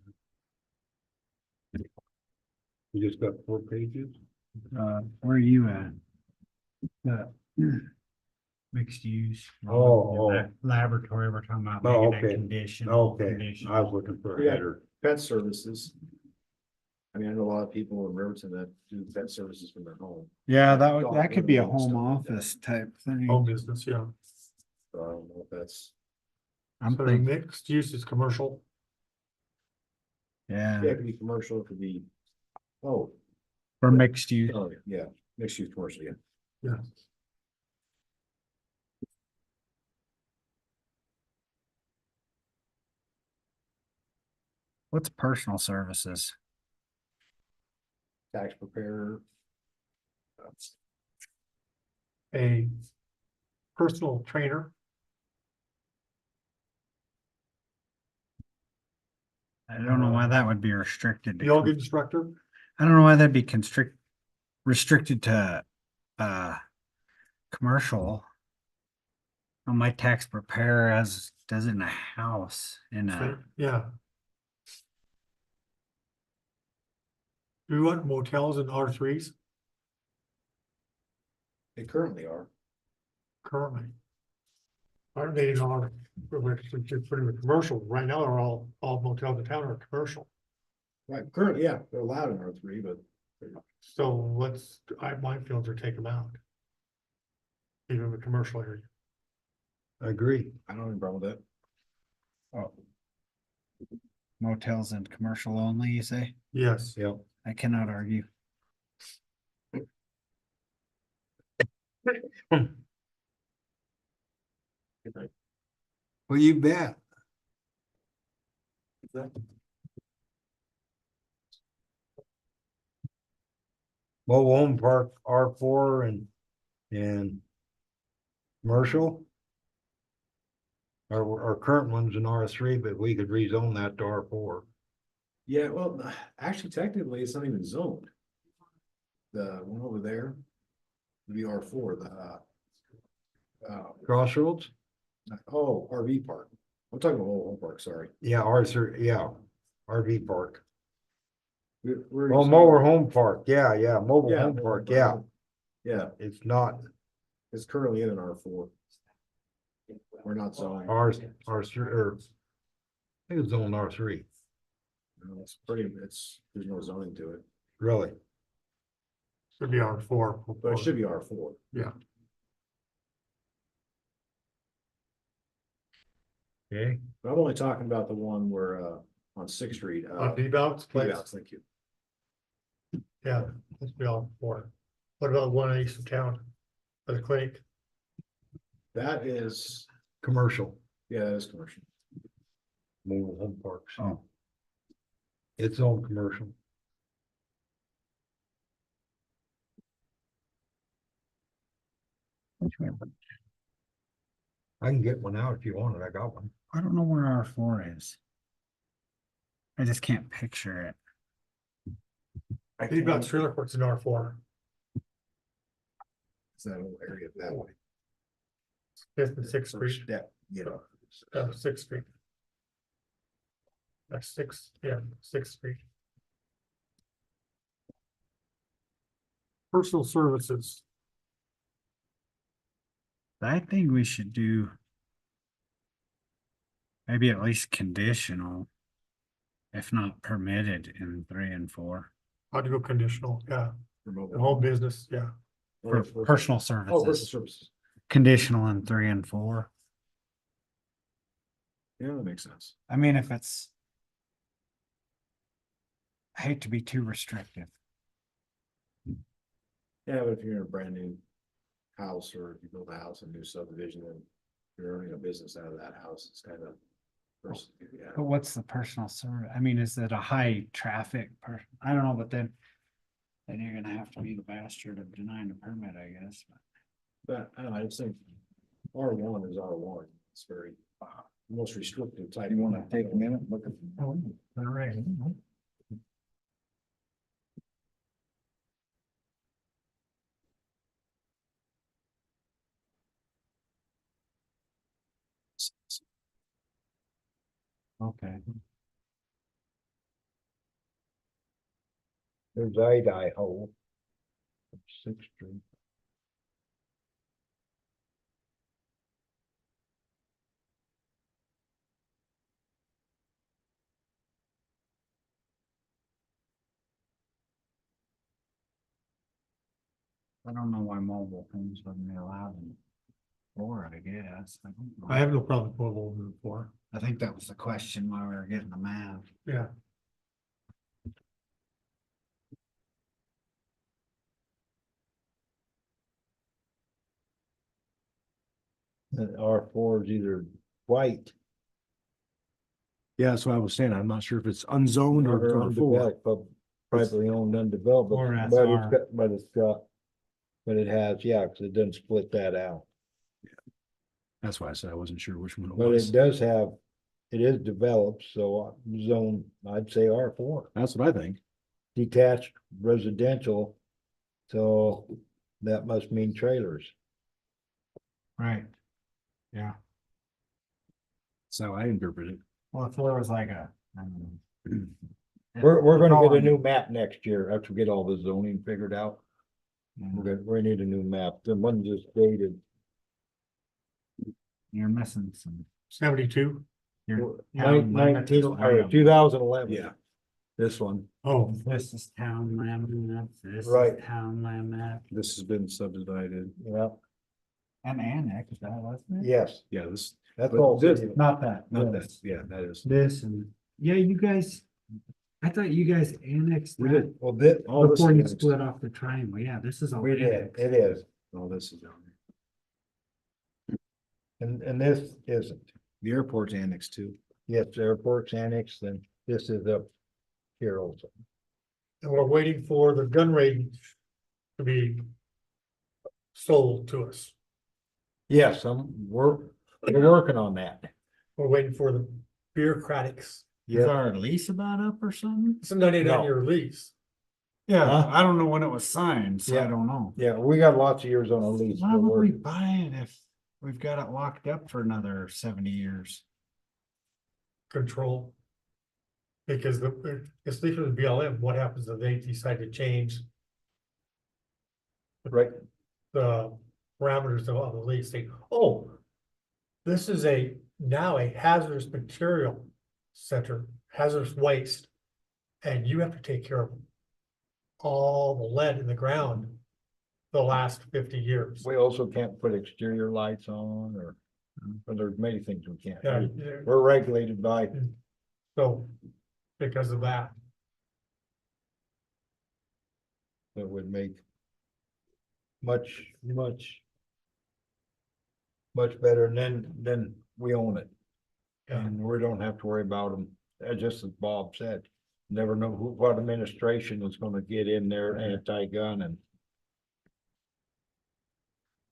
B: You just got 4 pages?
A: Where are you at? The mixed use.
B: Oh.
A: Laboratory, we're talking about
B: Oh,
A: making a
B: okay.
A: condition.
B: Okay, I was looking for a
D: Yeah.
B: header.
D: pet services. I mean, I know a lot of people in Riverton that do pet services from their home.
A: Yeah,
D: Dog
A: that could be a
D: grooming and
A: home
D: stuff like that.
A: office type thing.
C: Home business, yeah.
D: So I don't know if that's,
A: I'm
C: So
A: thinking,
C: mixed use is commercial.
A: yeah,
D: yeah, it could be commercial, it could be, oh,
A: for mixed use.
D: oh, yeah, mixed use commercial, yeah.
C: Yeah.
A: What's personal services?
D: Tax preparer.
C: A personal trainer,
A: I don't know why that would be restricted to.
C: yoga instructor,
A: I don't know why that'd be restricted to, commercial. Well, my tax preparer does it in a house in a,
C: yeah. Do we want motels in R threes
D: They currently are.
C: currently? Aren't they in our, we're putting the commercial, right now, they're all motels in town are commercial.
D: Right, currently, yeah, they're allowed in R three, but
C: So my feelings are take them out. Even the commercial area.
B: I agree.
D: I don't have a problem with that.
A: Oh. Motels and commercial only, you say?
C: Yes.
B: Yep.
A: I cannot argue.
B: Well, you bet. Mobile home park R4 and commercial. Our current one's in R3, but we could rezone that to R4.
D: Yeah, well, actually technically, it's not even zoned. The one over there, would be R four,
B: Crossroads?
D: RV park. I'm talking about mobile home park, sorry.
B: Yeah, R3, yeah, RV park.
D: We're
B: Oh, mobile home park, yeah, mobile
D: Yeah,
B: home
D: mobile
B: park,
D: home
B: yeah,
D: park. Yeah,
B: it's not
D: it's currently in an R four. We're not zoning.
B: R3, or I think it's zoned R3,
D: No, it's pretty, there's no zoning to it,
B: really.
C: Should be R4.
D: but it should be R four.
C: Yeah.
B: Okay.
D: But I'm only talking about the one where, on Sixth Street.
C: On Bebout's place,
D: Yeah, thank you.
C: yeah, that's be R4. What about one east of town? For the clinic,
D: That is,
B: Commercial,
D: yeah, that is commercial.
B: mobile home parks.
A: Oh.
B: It's on commercial. I can get one out if you want it, I got one.
A: I don't know where R4 is. I just can't picture it.
C: Bebout's trailer court's in R4.
D: It's that whole area that way.
C: Fifth and Sixth Street,
D: First step, you know.
C: Sixth Street. That's Sixth Street. Personal services,
A: I think we should do maybe at least conditional, if not permitted in 3 and 4.
C: how to go conditional, yeah,
D: For mobile.
C: the home business, yeah.
A: For
D: For
A: personal
D: Oh, personal
A: services,
D: services.
A: conditional in 3 and 4.
D: Yeah, that makes sense.
A: I mean, if it's, I hate to be too restrictive.
D: Yeah, but if you're in a brand new house or if you build a house, a new subdivision, and you're earning a business out of that house, it's kind of. Yeah,
A: But what's the personal service? I mean, is it a high traffic person? I don't know, but then you're gonna have to be the bastard of denying a permit, I guess.
D: but I don't know, I just think R1 is R1. It's very most restrictive type.
A: You wanna take a minute, look at.
C: All right.
A: Okay.
B: There's Idaho. 6th Street.
A: I don't know why mobile homes wouldn't be allowed in 4, I guess. I don't know.
C: I have no problem with mobile home before,
A: I think that was the question while we were getting the map.
C: yeah.
B: And R4 is either white.
F: Yeah, that's what I was saying. I'm not sure if it's unzoned or
B: or
F: gone for.
B: undeveloped, but privately owned, undeveloped,
A: Or
B: but
A: SR.
B: but it has, yeah, because it doesn't split that out.
F: That's why I said I wasn't sure which one it
B: But
F: was.
B: it does have, it is developed, so zone, I'd say R4,
F: That's what I think.
B: detached residential. So that must mean trailers.
A: Right. Yeah.
F: So I interpret it.
A: Well, if there was like a,
B: We're gonna get a new map next year after we get all the zoning figured out. We need a new map. The one just dated.
A: You're missing some.
C: 72.
A: Your town limits is
B: 19,
A: one
B: or
A: of them.
B: 2011.
D: Yeah.
B: This one,
C: Oh,
A: This is town limit, this
B: Right.
A: is town limit,
D: This has been subdivided.
B: yeah,
A: and annexed, that wasn't it?
B: yes,
D: Yeah, this,
B: that's
D: But
B: all.
D: this-
B: city.
A: Not that.
D: not that,
A: this.
D: yeah, that is.
A: This and, yeah, you guys, I thought you guys annexed
B: We
A: that
B: did, well, this,
D: All this
A: before you
D: is-
A: split off the triangle, yeah, this is all
B: we did,
A: annexed.
B: it is,
D: All this is down there.
B: and this isn't.
D: The airport's annexed too.
B: Yes, the airport's annexed, and this is up here also.
C: and we're waiting for the gun range to be sold to us.
B: Yes, we're working on that.
C: We're waiting for the bureaucratics.
A: Is
B: Yeah,
A: our lease about up or something?
C: It's a 99
B: No.
C: year lease.
A: Yeah,
B: Huh?
A: I don't know when it was signed, so I
B: Yeah.
A: don't know.
B: yeah, we got lots of years on a lease.
A: Why
B: but
A: would we
B: we're-
A: buy it if we've got it locked up for another 70 years?
C: Control. Because it's leaving the BLM, what happens if they decide to change
B: Right,
C: the parameters of the lease, say, oh. This is now a hazardous material center, hazardous waste. And you have to take care of all the lead in the ground the last 50 years.
B: we also can't put exterior lights on, or there's many things we can't
C: Yeah,
B: do.
C: yeah,
B: We're regulated by,
C: so, because of that,
B: that would make much better, and then we own it.
C: yeah,
B: And we don't have to worry about them, just as Bob said, never know what administration is gonna get in there anti-gun and.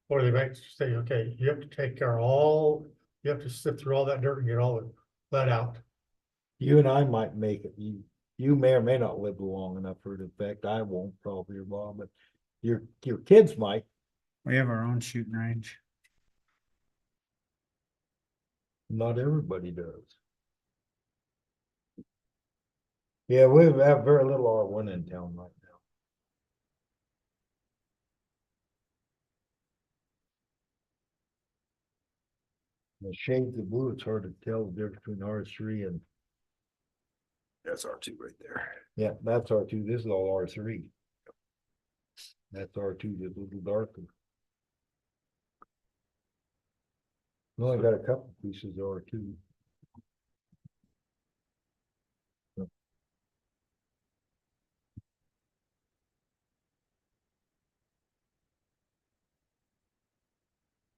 C: or they might say, okay, you have to take care of you have to sift through all that dirt and get all the lead out.
B: You and I might make it, you may or may not live long enough for it to affect, I won't probably, or Bob, but your kids might.
A: We have our own shooting range.
B: Not everybody does. Yeah, we have very little R1 in town right now. The shades of blue, it's hard to tell the difference between R3 and,
D: That's R2 right there.
B: yeah, that's R2, this is all R3. That's R2, just a little darker. We only got a couple pieces of R2.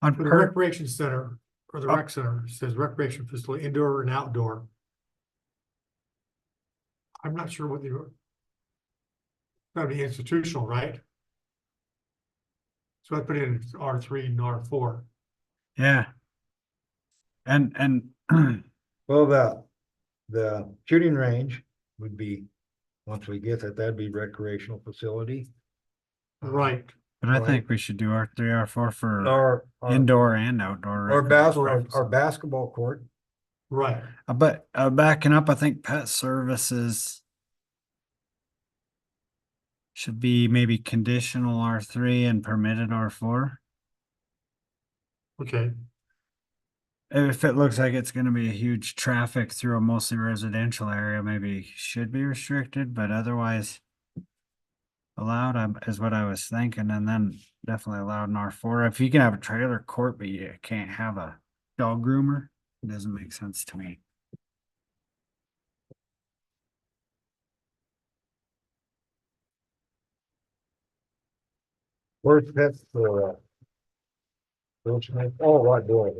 A: On
C: For the
A: per,
C: recreation center, or the
A: Oh.
C: rec center, it says recreation facility, indoor and outdoor. I'm not sure what the. That'd be institutional, right? So I put in R3 and R4.
A: yeah. And
B: Well, the shooting range would be, once we get that, that'd be recreational facility.
C: Right.
A: but I
B: Right.
A: think we should do R3, R4 for
B: Our
A: indoor and outdoor.
B: our
A: recreation.
B: basketball court,
C: Right.
A: But backing up, I think pet services should be maybe conditional R3 and permitted R4.
C: Okay.
A: If it looks like it's gonna be a huge traffic through a mostly residential area, maybe should be restricted, but otherwise allowed is what I was thinking, and then definitely allowed in R4. If you can have a trailer court, but you can't have a dog groomer, it doesn't make sense to me.
B: where's pets for, oh, right, boy.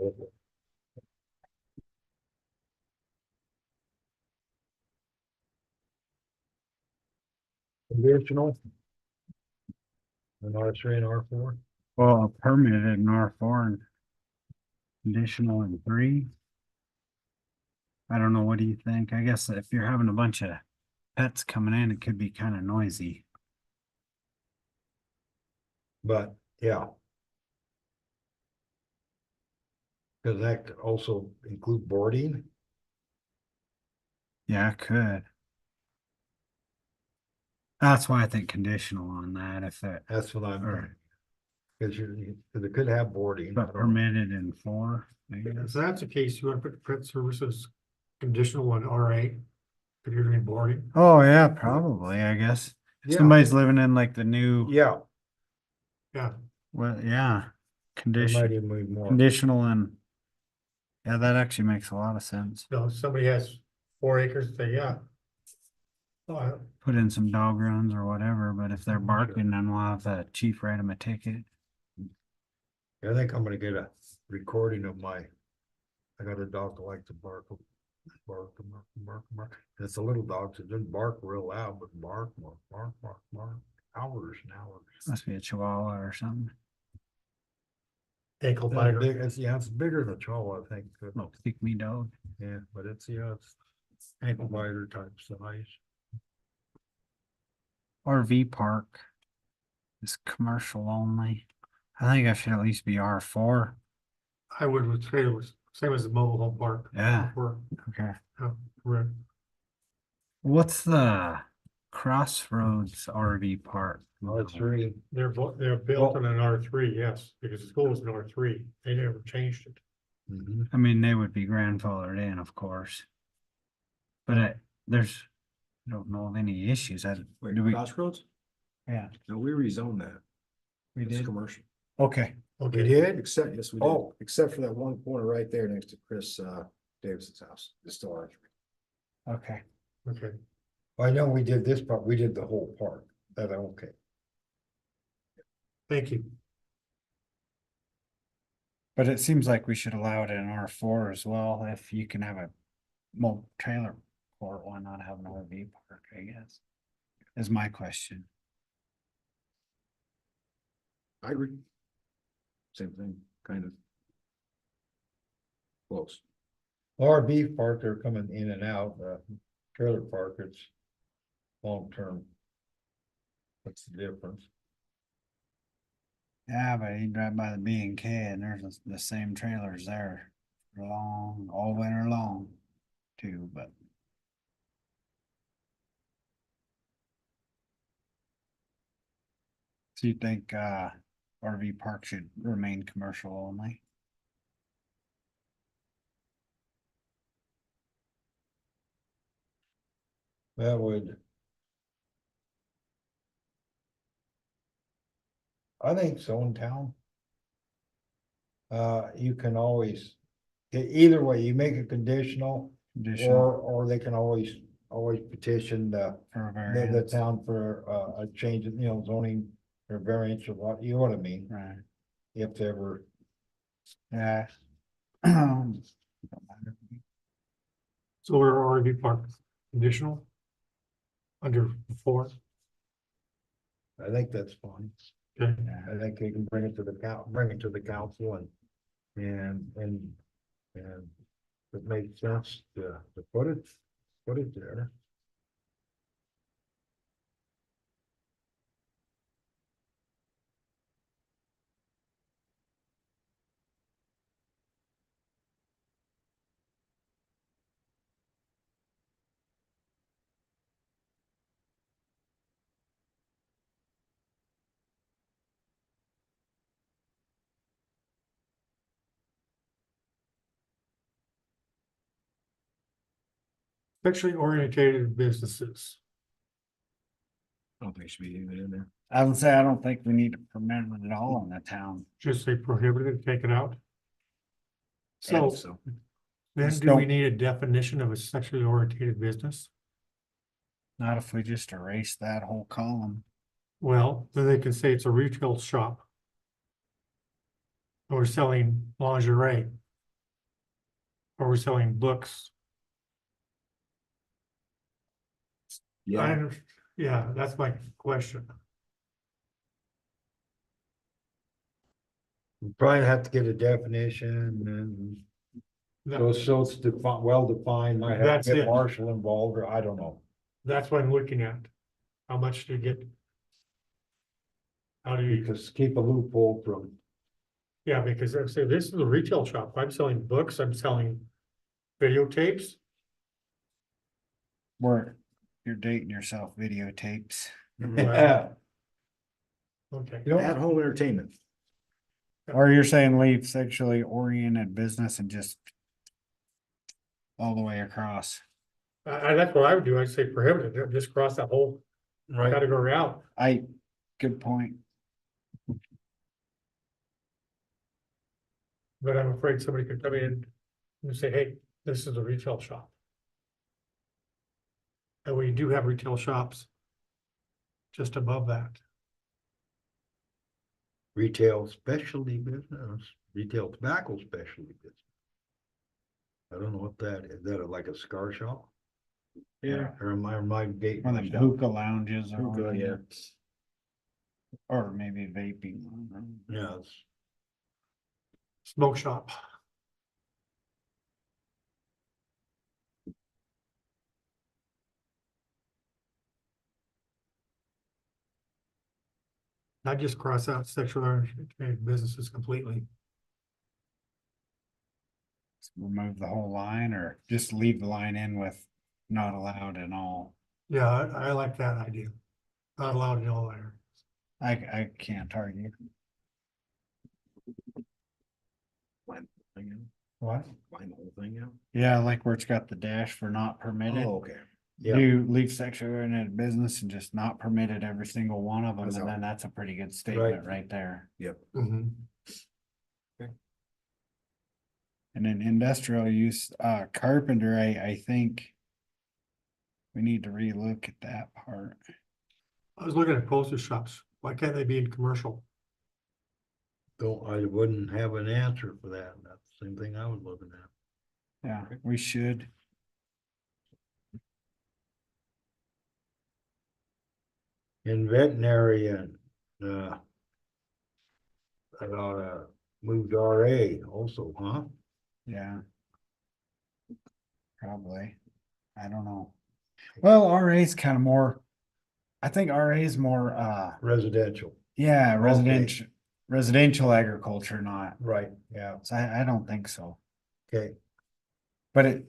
B: Conventional. And R3 and R4.
A: Well, permitted in R4 and conditional in 3. I don't know, what do you think? I guess if you're having a bunch of pets coming in, it could be kind of noisy.
B: But, yeah. Does that also include boarding?
A: Yeah, it could. That's why I think conditional on that, if it,
B: That's what I'm,
A: or,
B: cause cause it could have boarding. I
A: but
B: don't know.
A: permitted in 4, I
C: If
A: guess.
C: that's the case, you want to put print services conditional on RA, if you're doing boarding.
A: Oh, yeah, probably, I guess. If
B: Yeah.
A: somebody's living in like the new,
B: Yeah,
C: Yeah,
A: well, yeah,
B: there might
A: condition,
B: even be more.
A: conditional and. Yeah, that actually makes a lot of sense.
C: no, somebody has 4 acres, say, yeah. Oh,
A: Put in some dog runs or whatever, but if they're
C: Mhm,
A: barking, then we'll have the chief write them a ticket.
B: I think I'm gonna get a recording of I got a dog that likes to bark, bark, bark, bark, bark. And it's a little dog, so it doesn't bark real loud, but bark, bark, bark, bark, bark, hours and hours.
A: Must be a chihuahua or something.
C: ankle
B: It's
C: biter.
B: big, it's bigger than a chihuahua, I think.
A: Little pick me dog.
B: Yeah, but it's ankle biter type size.
A: RV park is commercial only. I think I should at least be R4.
C: I would say it was same as the mobile home park.
A: Yeah.
C: Or,
A: Okay.
C: correct.
A: What's the Crossroads RV park?
B: R3.
C: They're built on an R3, yes, because the school was an R3. They never changed it.
A: I mean, they would be grandfathered in, of course. But I don't know of any issues.
D: Wait,
A: Do we?
D: Crossroads?
A: Yeah,
D: No, we rezoned that.
A: we
D: It's
A: did.
D: commercial.
A: Okay.
B: We
C: Okay,
B: did?
D: Except, yes, we did.
B: Oh.
D: Except for that one corner right there next to Chris, Davis's house. It's still ours.
A: Okay.
C: okay.
B: I know we did this part, we did the whole park. That, okay.
C: Thank you.
A: But it seems like we should allow it in R4 as well. If you can have a mobile trailer port, why not have an RV park, I guess? Is my question.
D: I agree. Same thing, kind of. Close.
B: RV park, they're coming in and out, trailer park, it's long term. What's the difference?
A: Yeah, but you drive by the B&K and there's the same trailers there. Long, all winter long too, but. So you think RV park should remain commercial only?
B: That would. I think so in town. You can always, either way, you make it conditional,
A: Conditional
B: or they can always petition
A: for a
B: the
A: variance,
B: town for a change in, zoning or variance or what, you know what I mean?
A: right?
B: If they ever,
A: Yeah.
C: So we're RV park conditional? Under 4,
B: I think that's fine.
C: okay,
B: I think you can bring it to the council and it makes sense to put it there.
C: sexually oriented businesses.
D: I don't think it should be even in there.
A: I would say I don't think we need to permit it at all in the town.
C: Just say prohibited, take it out. So
D: So,
C: then
A: Just
C: do we
A: don't-
C: need a definition of a sexually oriented business?
A: Not if we just erase that whole column.
C: Well, then they can say it's a retail shop. Or we're selling lingerie. Or we're selling books.
D: yeah,
C: Yeah, that's my question.
B: We probably have to get a definition and so it's well defined, might have
C: That's
B: to get
C: it.
B: Marshall involved, or I don't know.
C: That's what I'm looking at. How much do you get? How do you,
B: Because keep a loophole from,
C: yeah, because I say this is a retail shop. I'm selling books, I'm selling videotapes.
A: Where you're dating yourself videotapes.
B: Yeah.
C: Okay.
B: You know,
F: At-home entertainment.
A: Or you're saying leave sexually oriented business and just all the way across.
C: That's what I would do. I'd say prohibited, just cross that whole
B: right,
C: category out.
A: Good point.
C: But I'm afraid somebody could come in and say, hey, this is a retail shop. And we do have retail shops just above that.
G: Retail specialty business, retail tobacco specialty business. I don't know what that is. Is that like a cigar shop?
A: Yeah.
G: Or am I dating
A: One of them
G: myself?
A: hookah lounges or
F: Hookah, yeah.
A: whatever. Or maybe vaping.
G: Yeah, it's
C: Smoke shop. I just cross out sexual oriented businesses completely.
A: Remove the whole line or just leave the line in with not allowed in all.
C: Yeah, I like that idea. Not allowed in all areas.
A: I can't argue.
F: Line the thing out.
B: what?
F: Line the whole thing out.
A: Yeah, like where it's got the dash for not permitted.
F: Oh, okay.
G: Yeah.
A: Do leave sexual oriented business and just not permitted every single one of them,
F: That's
A: and
F: all.
A: then that's a pretty good statement right there.
C: Mhm.
A: And then industrial use, carpenter, I think. We need to relook at that part.
C: I was looking at postage shops. Why can't they be in commercial?
G: I wouldn't have an answer for that. That's the same thing I was looking at.
A: Yeah, we should.
G: In veterinary and, I ought to move to RA also, huh?
A: Yeah. Probably. I don't know. Well, RA is kind of more, I think RA is more,
G: Residential,
A: yeah,
G: Okay.
A: residential agriculture, not,
G: right, yeah,
A: so I don't think so.
G: okay.
A: But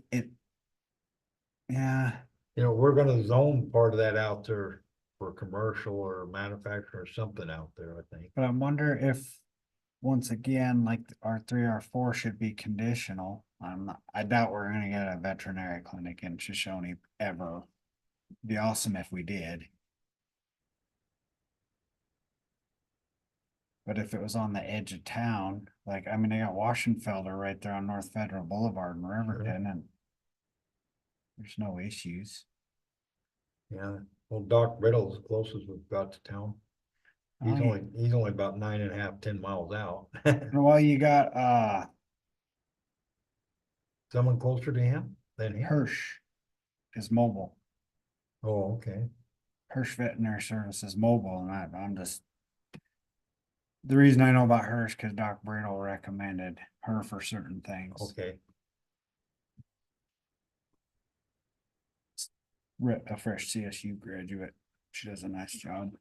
A: yeah,
G: You know, we're gonna zone part of that out there for commercial or manufacturing or something out there, I think.
A: but I wonder if, once again, like R3, R4 should be conditional. I doubt we're gonna get a veterinary clinic in Shoshone ever. Be awesome if we did. But if it was on the edge of town, like, I mean, they got Washingfelder right there on North Federal Boulevard in Riverton, and there's no issues.
G: Yeah, well, Doc Riddle's the closest we've got to town.
A: Oh, yeah.
G: He's only about 9.5, 10 miles out.
A: Well, you got,
G: Someone closer to him than him?
A: Hirsch is mobile.
G: Oh, okay,
A: Hirsch Veterinary Service is mobile, and I'm just. The reason I know about Hirsch, cause Doc Brittle recommended her for certain things.
G: okay.
A: A fresh CSU graduate. She does a nice job.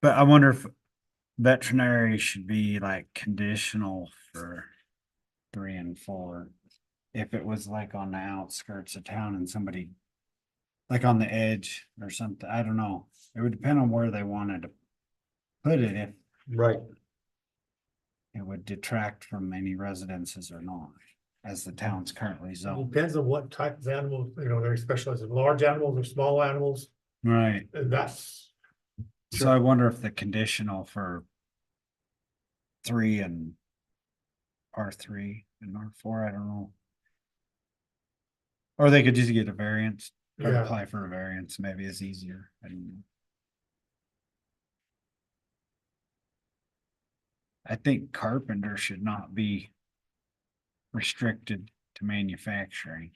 A: But I wonder if veterinary should be like conditional for 3 and 4. If it was like on the outskirts of town and somebody. Like on the edge or something, I don't know. It would depend on where they wanted to put it, if
G: Right,
A: it would detract from any residences or not, as the town's currently zoned.
C: Depends on what type of animals, they're specialized in large animals or small animals,
A: Right,
C: and that's.
A: so I wonder if the conditional for 3 and R3 and R4, I don't know. Or they could just get a variance, or
C: Yeah,
A: apply for a variance, maybe is easier, I don't know. I think carpenter should not be restricted to manufacturing.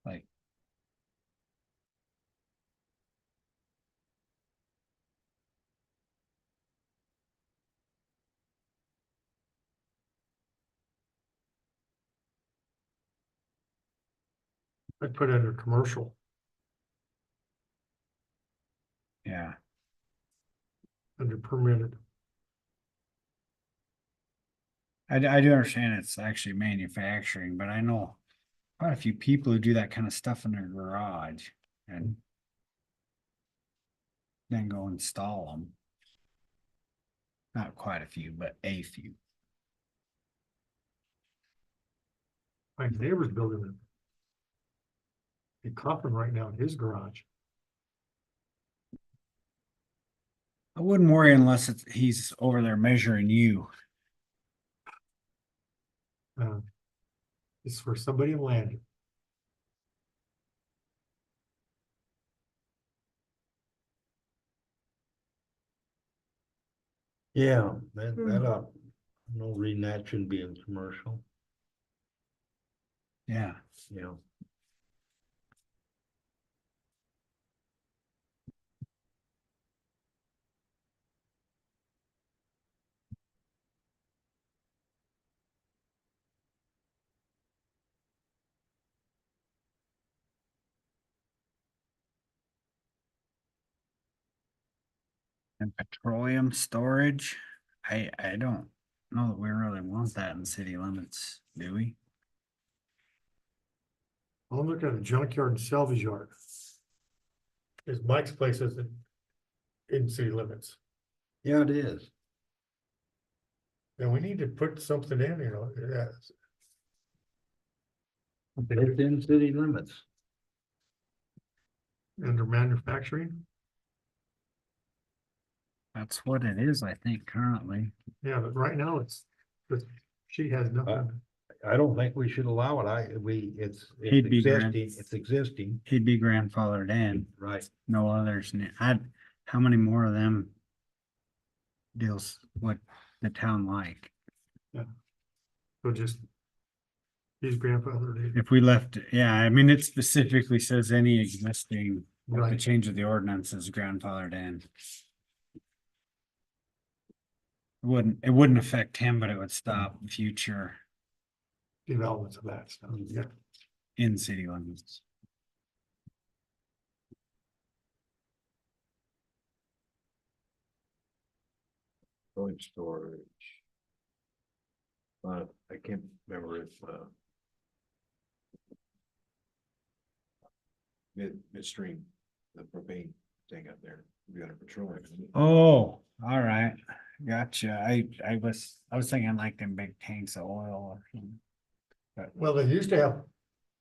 A: Like,
C: I'd put it under commercial,
A: yeah,
C: under permitted.
A: I do understand it's actually manufacturing, but I know quite a few people who do that kind of stuff in their garage and then go install them. Not quite a few, but a few.
C: My neighbor's building a coffin right now in his garage.
A: I wouldn't worry unless he's over there measuring you.
C: It's for somebody in land.
G: Yeah, no reason that shouldn't be in commercial,
A: Yeah.
G: you know.
A: And petroleum storage, I don't know that we really want that in city limits, do we?
C: I'll look at a junkyard and salvage yard. Is Mike's place isn't in city limits,
G: Yeah, it is.
C: and we need to put something in, yes.
G: It's in city limits.
C: Under manufacturing,
A: That's what it is, I think, currently.
C: yeah, but right now but she has nothing.
G: I don't think we should allow it. It's
A: He'd be grand.
G: existing, it's existing,
A: He'd be grandfathered in,
G: right?
A: no others. How many more of them deals would the town like?
C: So just. His grandfather did.
A: If we left, yeah, I mean, it specifically says any existing, the
C: Right.
A: change of the ordinance is grandfathered in. It wouldn't affect him, but it would stop future
C: Developments of that stuff, yeah.
A: in city limits.
D: Storage storage. I can't remember if, midstream, the propane thing up there, we got a petroleum.
A: Oh, all right. Gotcha. I was thinking like them big tanks of oil or something.
C: Well, they used to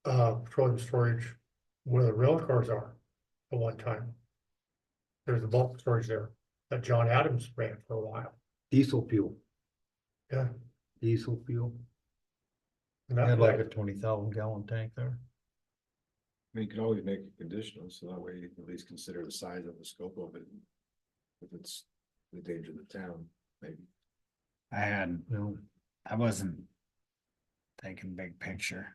C: have petroleum storage where the rail cars are at one time. There's a bulk storage there that John Adams ran for a while,
G: Diesel fuel,
C: yeah.
G: diesel fuel.
C: And
G: Had
C: that,
G: like a 20,000 gallon tank there.
D: I mean, you can always make it conditional, so that way you can at least consider the size of the scope of it. If it's the danger of the town, maybe.
A: I wasn't thinking big picture.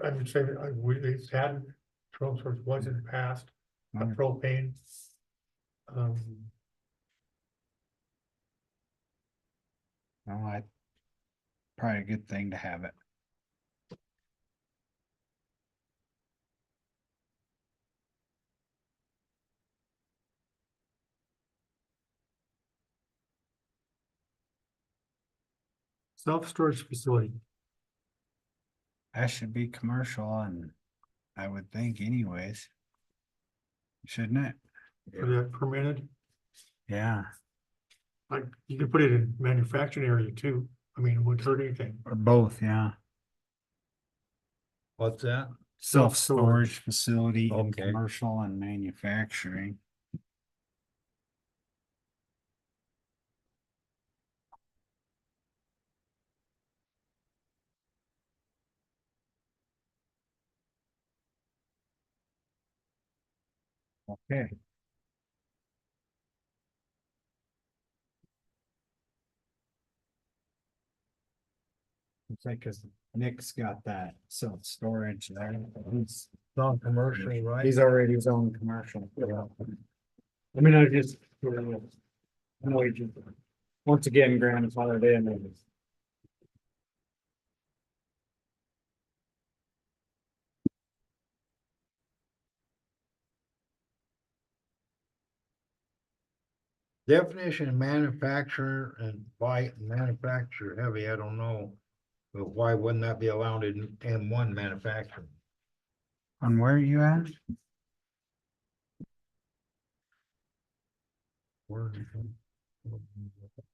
C: I'm just saying, we've had petroleum storage was in the past, propane.
A: Well, probably a good thing to have it.
C: Self-storage facility,
A: That should be commercial and I would think anyways. Shouldn't it?
C: for that permitted,
A: Yeah,
C: like, you could put it in manufacturing area too, I mean, it wouldn't hurt anything.
A: or both, yeah.
G: What's that?
A: Self-storage facility in
G: Okay.
A: commercial and manufacturing. Okay. It's like, cause Nick's got that self-storage there. He's
G: Non commercial, right?
A: He's already zoned commercial. I mean, I just, once again, grandfathered in.
G: Definition of manufacturer and by manufacturer heavy, I don't know. But why wouldn't that be allowed in M1 manufacturing?
A: On where are you at?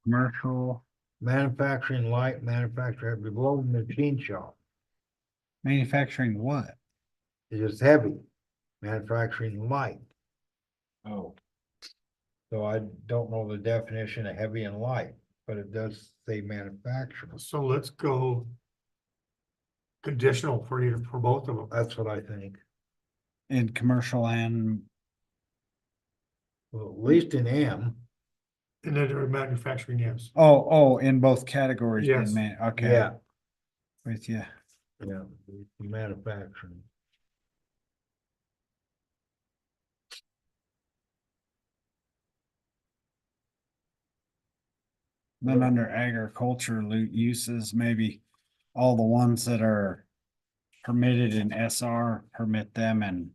A: Commercial,
G: Manufacturing light, manufacture heavy, below the machine shop
A: manufacturing what?
G: is heavy, manufacturing light.
D: Oh,
G: So I don't know the definition of heavy and light, but it does say manufacturing.
C: So let's go conditional for you, for both of them.
G: That's what I think.
A: In commercial and,
G: Well, at least in M,
C: And then they're manufacturing, yes.
A: oh, in both categories, then,
C: Yes.
A: man, okay.
G: yeah,
A: With you.
G: yeah, manufacturing.
A: Then under agriculture uses, maybe all the ones that are permitted in SR, permit them in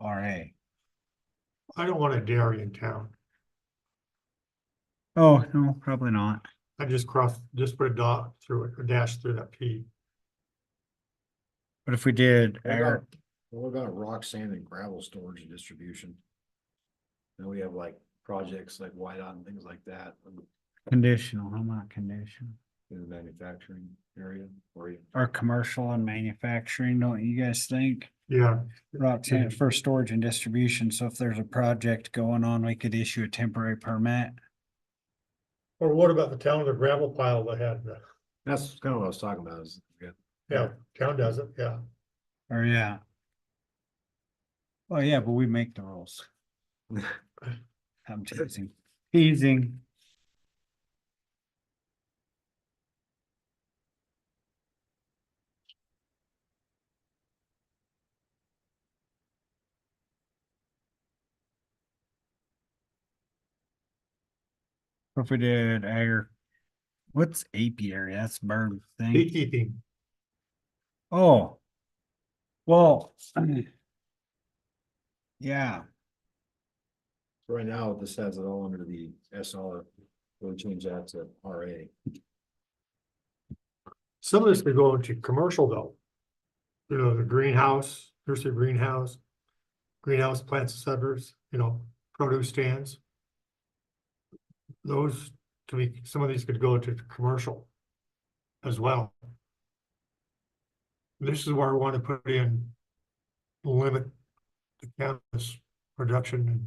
A: RA.
C: I don't want a dairy in town.
A: Oh, no, probably not.
C: I just put a dot through it, or dash through that P.
A: But if we did
D: what about rock, sand and gravel storage and distribution? Then we have like projects like whiteout and things like that
A: conditional, I'm not conditional.
D: in the manufacturing area or
A: Or commercial and manufacturing, don't you guys think?
C: Yeah,
A: Rock sand for storage and distribution, so if there's a project going on, we could issue a temporary permit.
C: or what about the town of the gravel pile that had,
D: that's kind of what I was talking about is.
C: yeah, town does it, yeah.
A: Or yeah. Well, yeah, but we make the rules. I'm teasing. Teasing. If we did what's apiary? That's bird thing.
C: Beekeeping,
A: Oh. Well. Yeah,
D: Right now, this has it all under the SR, we'll change that to RA.
C: some of this could go into commercial though. You know, the greenhouse, nursery greenhouse, greenhouse plants, et cetera, you know, produce stands. Those, to me, some of these could go into commercial as well. This is where I want to put in limit the cannabis production and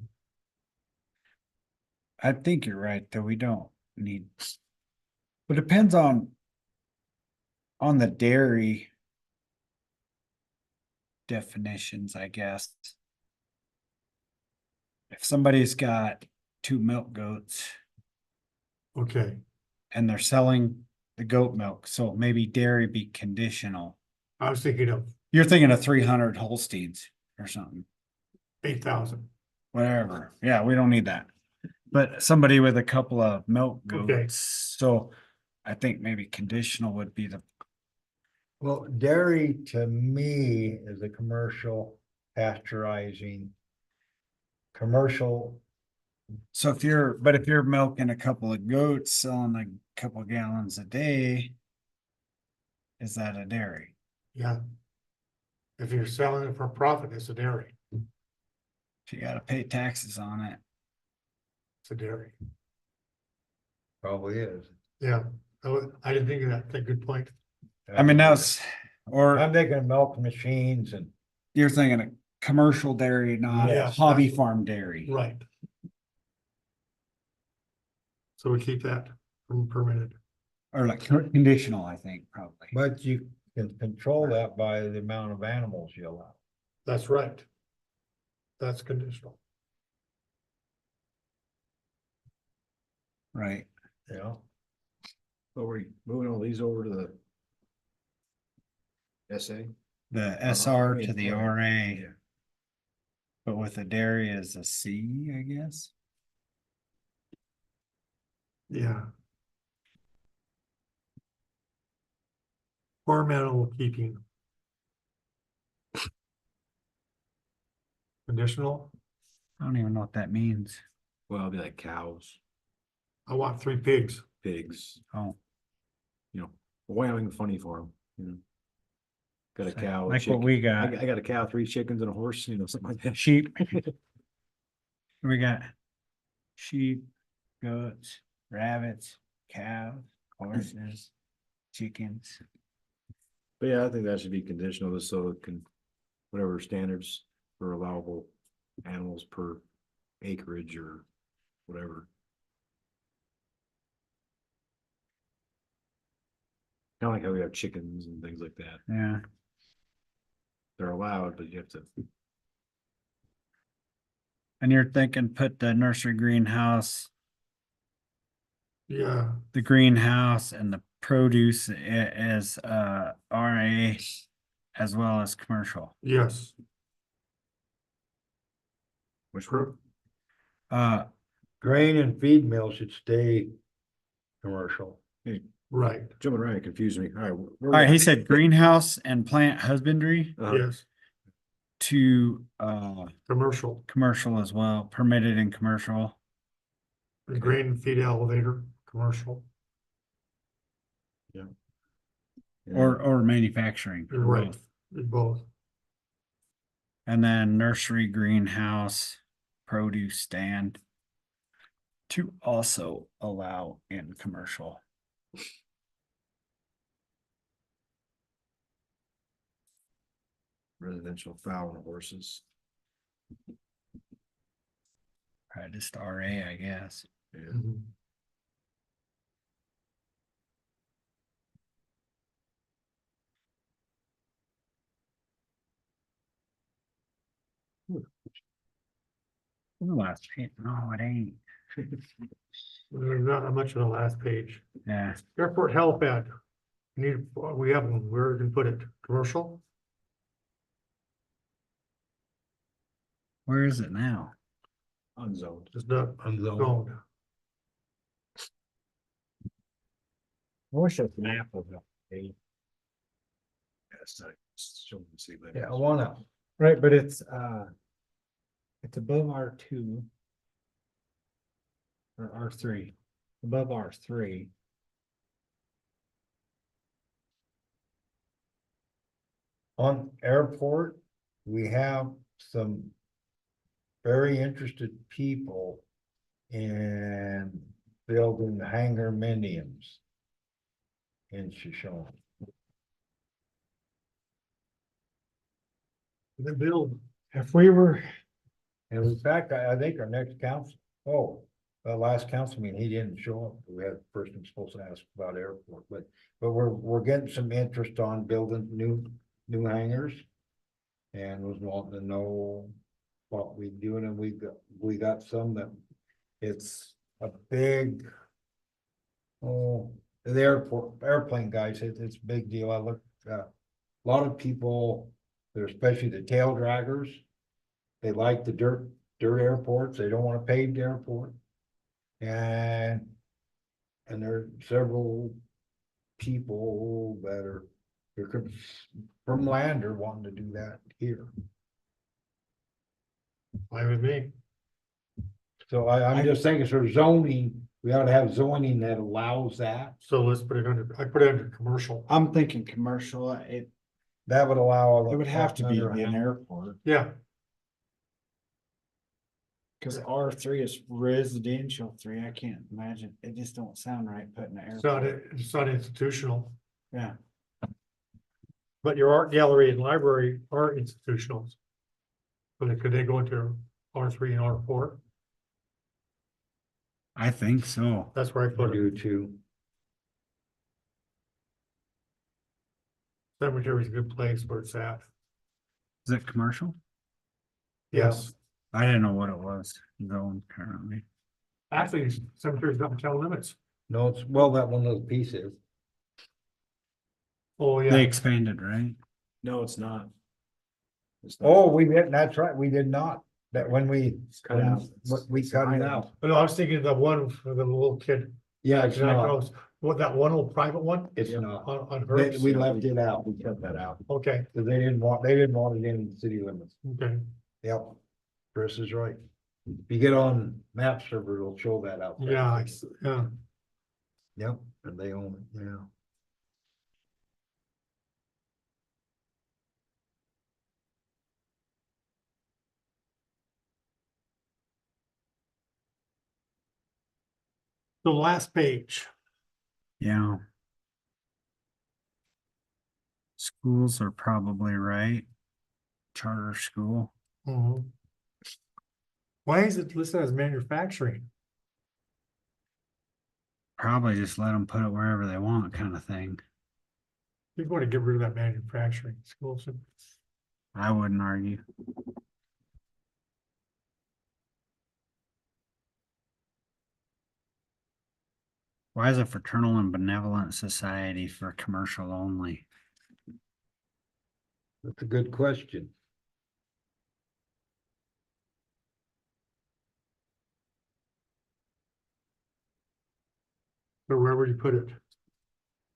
A: I think you're right, though. We don't need. But it depends on the dairy definitions, I guess. If somebody's got 2 milk goats
C: okay,
A: and they're selling the goat milk, so maybe dairy be conditional.
C: I was thinking of
A: You're thinking of 300 Holsteins or something,
C: 8,000.
A: whatever. Yeah, we don't need that. But somebody with a couple of milk
C: Okay.
A: goats, so I think maybe conditional would be the,
G: Well, dairy to me is a commercial pasteurizing. Commercial,
A: so if you're milking a couple of goats, selling a couple of gallons a day, is that a dairy?
C: Yeah. If you're selling it for profit, it's a dairy,
A: If you gotta pay taxes on it.
C: it's a dairy.
G: probably is.
C: Yeah, I didn't think of that, that's a good point.
A: I mean, that's, or
G: I'm thinking milk machines and
A: you're thinking a commercial dairy, not a
C: Yeah.
A: hobby farm dairy.
C: Right. So we keep that from permitted.
A: Or like conditional, I think, probably.
G: but you can control that by the amount of animals you allow.
C: That's right. That's conditional.
A: Right.
G: You know,
D: So we're moving all these over to the SA.
A: The
D: I
A: SR
D: mean,
A: to the
D: yeah.
A: RA,
D: Yeah.
A: but with the dairy as a C, I guess.
C: Yeah. Farm animal keeping. Conditional,
A: I don't even know what that means.
D: Well, it'll be like cows,
C: I want 3 pigs.
D: pigs,
A: Oh,
D: you know,
F: Wyoming funny farm, you know. Got a
A: So,
F: cow. a
A: like what
F: chicken.
A: we got.
F: I got a cow, 3 chickens and a horse, you know, something like that.
A: Sheep. We got sheep, goats, rabbits, cows, horses, chickens.
F: But yeah, I think that should be conditional, just so it can, whatever standards for allowable animals per acreage or whatever. Kind of like how we have chickens and things like that.
A: Yeah.
F: They're allowed, but you have to,
A: And you're thinking put the nursery greenhouse,
C: Yeah,
A: the greenhouse and the produce as RA as well as commercial.
C: yes,
F: which were,
A: Uh,
G: Grain and feed mill should stay commercial.
C: right,
F: Jim and Ryan confused me. All right.
A: all right, he said greenhouse and plant husbandry
C: yes,
A: to
C: commercial,
A: commercial as well, permitted in commercial.
C: the grain and feed elevator, commercial,
A: Or manufacturing. or
C: right,
A: both.
C: both,
A: And then nursery, greenhouse, produce stand to also allow in commercial.
F: residential fowl and horses.
A: Right, just RA, I guess.
F: Yeah.
C: Mhm.
A: The last page, no, it ain't.
C: There's not much on the last page.
A: Yeah,
C: Airport health ad. We have one, where we can put it, commercial,
A: where is it now?
F: Unzoned.
C: it's not
G: Unzoned.
C: zoned.
A: I wish a map of it.
F: Yes, I show them see that.
A: Yeah, I wanna, right, but it's above R2. Or R3, above R3.
B: On airport, we have some very interested people in building hangar miniums in Shoshone.
C: The build,
A: If we were,
B: And in fact, I think our next council, the last council meeting, he didn't show up. We had a person supposed to ask about airport, but we're getting some interest on building new hangars. And was wanting to know what we doing, and we got some that it's a big. Oh, the airplane guys, it's a big deal. I looked, a lot of people, they're especially the tail draggers. They like the dirt airports. They don't want a paved airport. And there are several people that are, from Lander wanting to do that here.
C: fine with me.
B: So I'm just thinking for zoning, we ought to have zoning that allows that.
C: So let's put it under, I put it under commercial,
A: I'm thinking commercial,
B: That would allow.
A: it would have to be
B: under-
A: an airport.
C: yeah,
A: Cause R3 is residential 3, I can't imagine, it just don't sound right putting an airport.
C: it's not institutional,
A: Yeah,
C: but your art gallery and library are institutionals. But could they go into R3 and R4?
A: I think so.
C: That's where I
B: I
C: put it.
B: do too.
C: Cemetery's a good place where it's at.
A: Is it commercial?
C: Yes,
A: I didn't know what it was zone currently.
C: actually, cemetery's not in town limits.
B: No, it's, well, that one little piece is.
C: Oh,
A: They
C: yeah,
A: expanded, right?
F: No, it's not. It's not.
B: Oh, we didn't, that's right, we did not. That when we,
F: It's cut out.
B: we cut it out.
C: but no, I was thinking of the one for the little kid.
B: Yeah, it's not,
C: What, that one little private one
B: it's not.
C: on
B: They-
C: hers?
B: We left it out, we cut that out,
C: Okay,
B: because they didn't want it in the city limits.
C: okay,
B: Yep, Chris is right. If you get on map server, it'll show that out. there.
C: yeah, yeah,
B: Yep, and they own it, yeah.
C: The last page,
A: Yeah. Schools are probably right. Charter school.
C: mhm. Why is it listed as manufacturing?
A: Probably just let them put it wherever they want kind of thing.
C: You're going to get rid of that manufacturing schools.
A: I wouldn't argue. Why is a fraternal and benevolent society for commercial only?
G: That's a good question.
C: Or wherever you put it.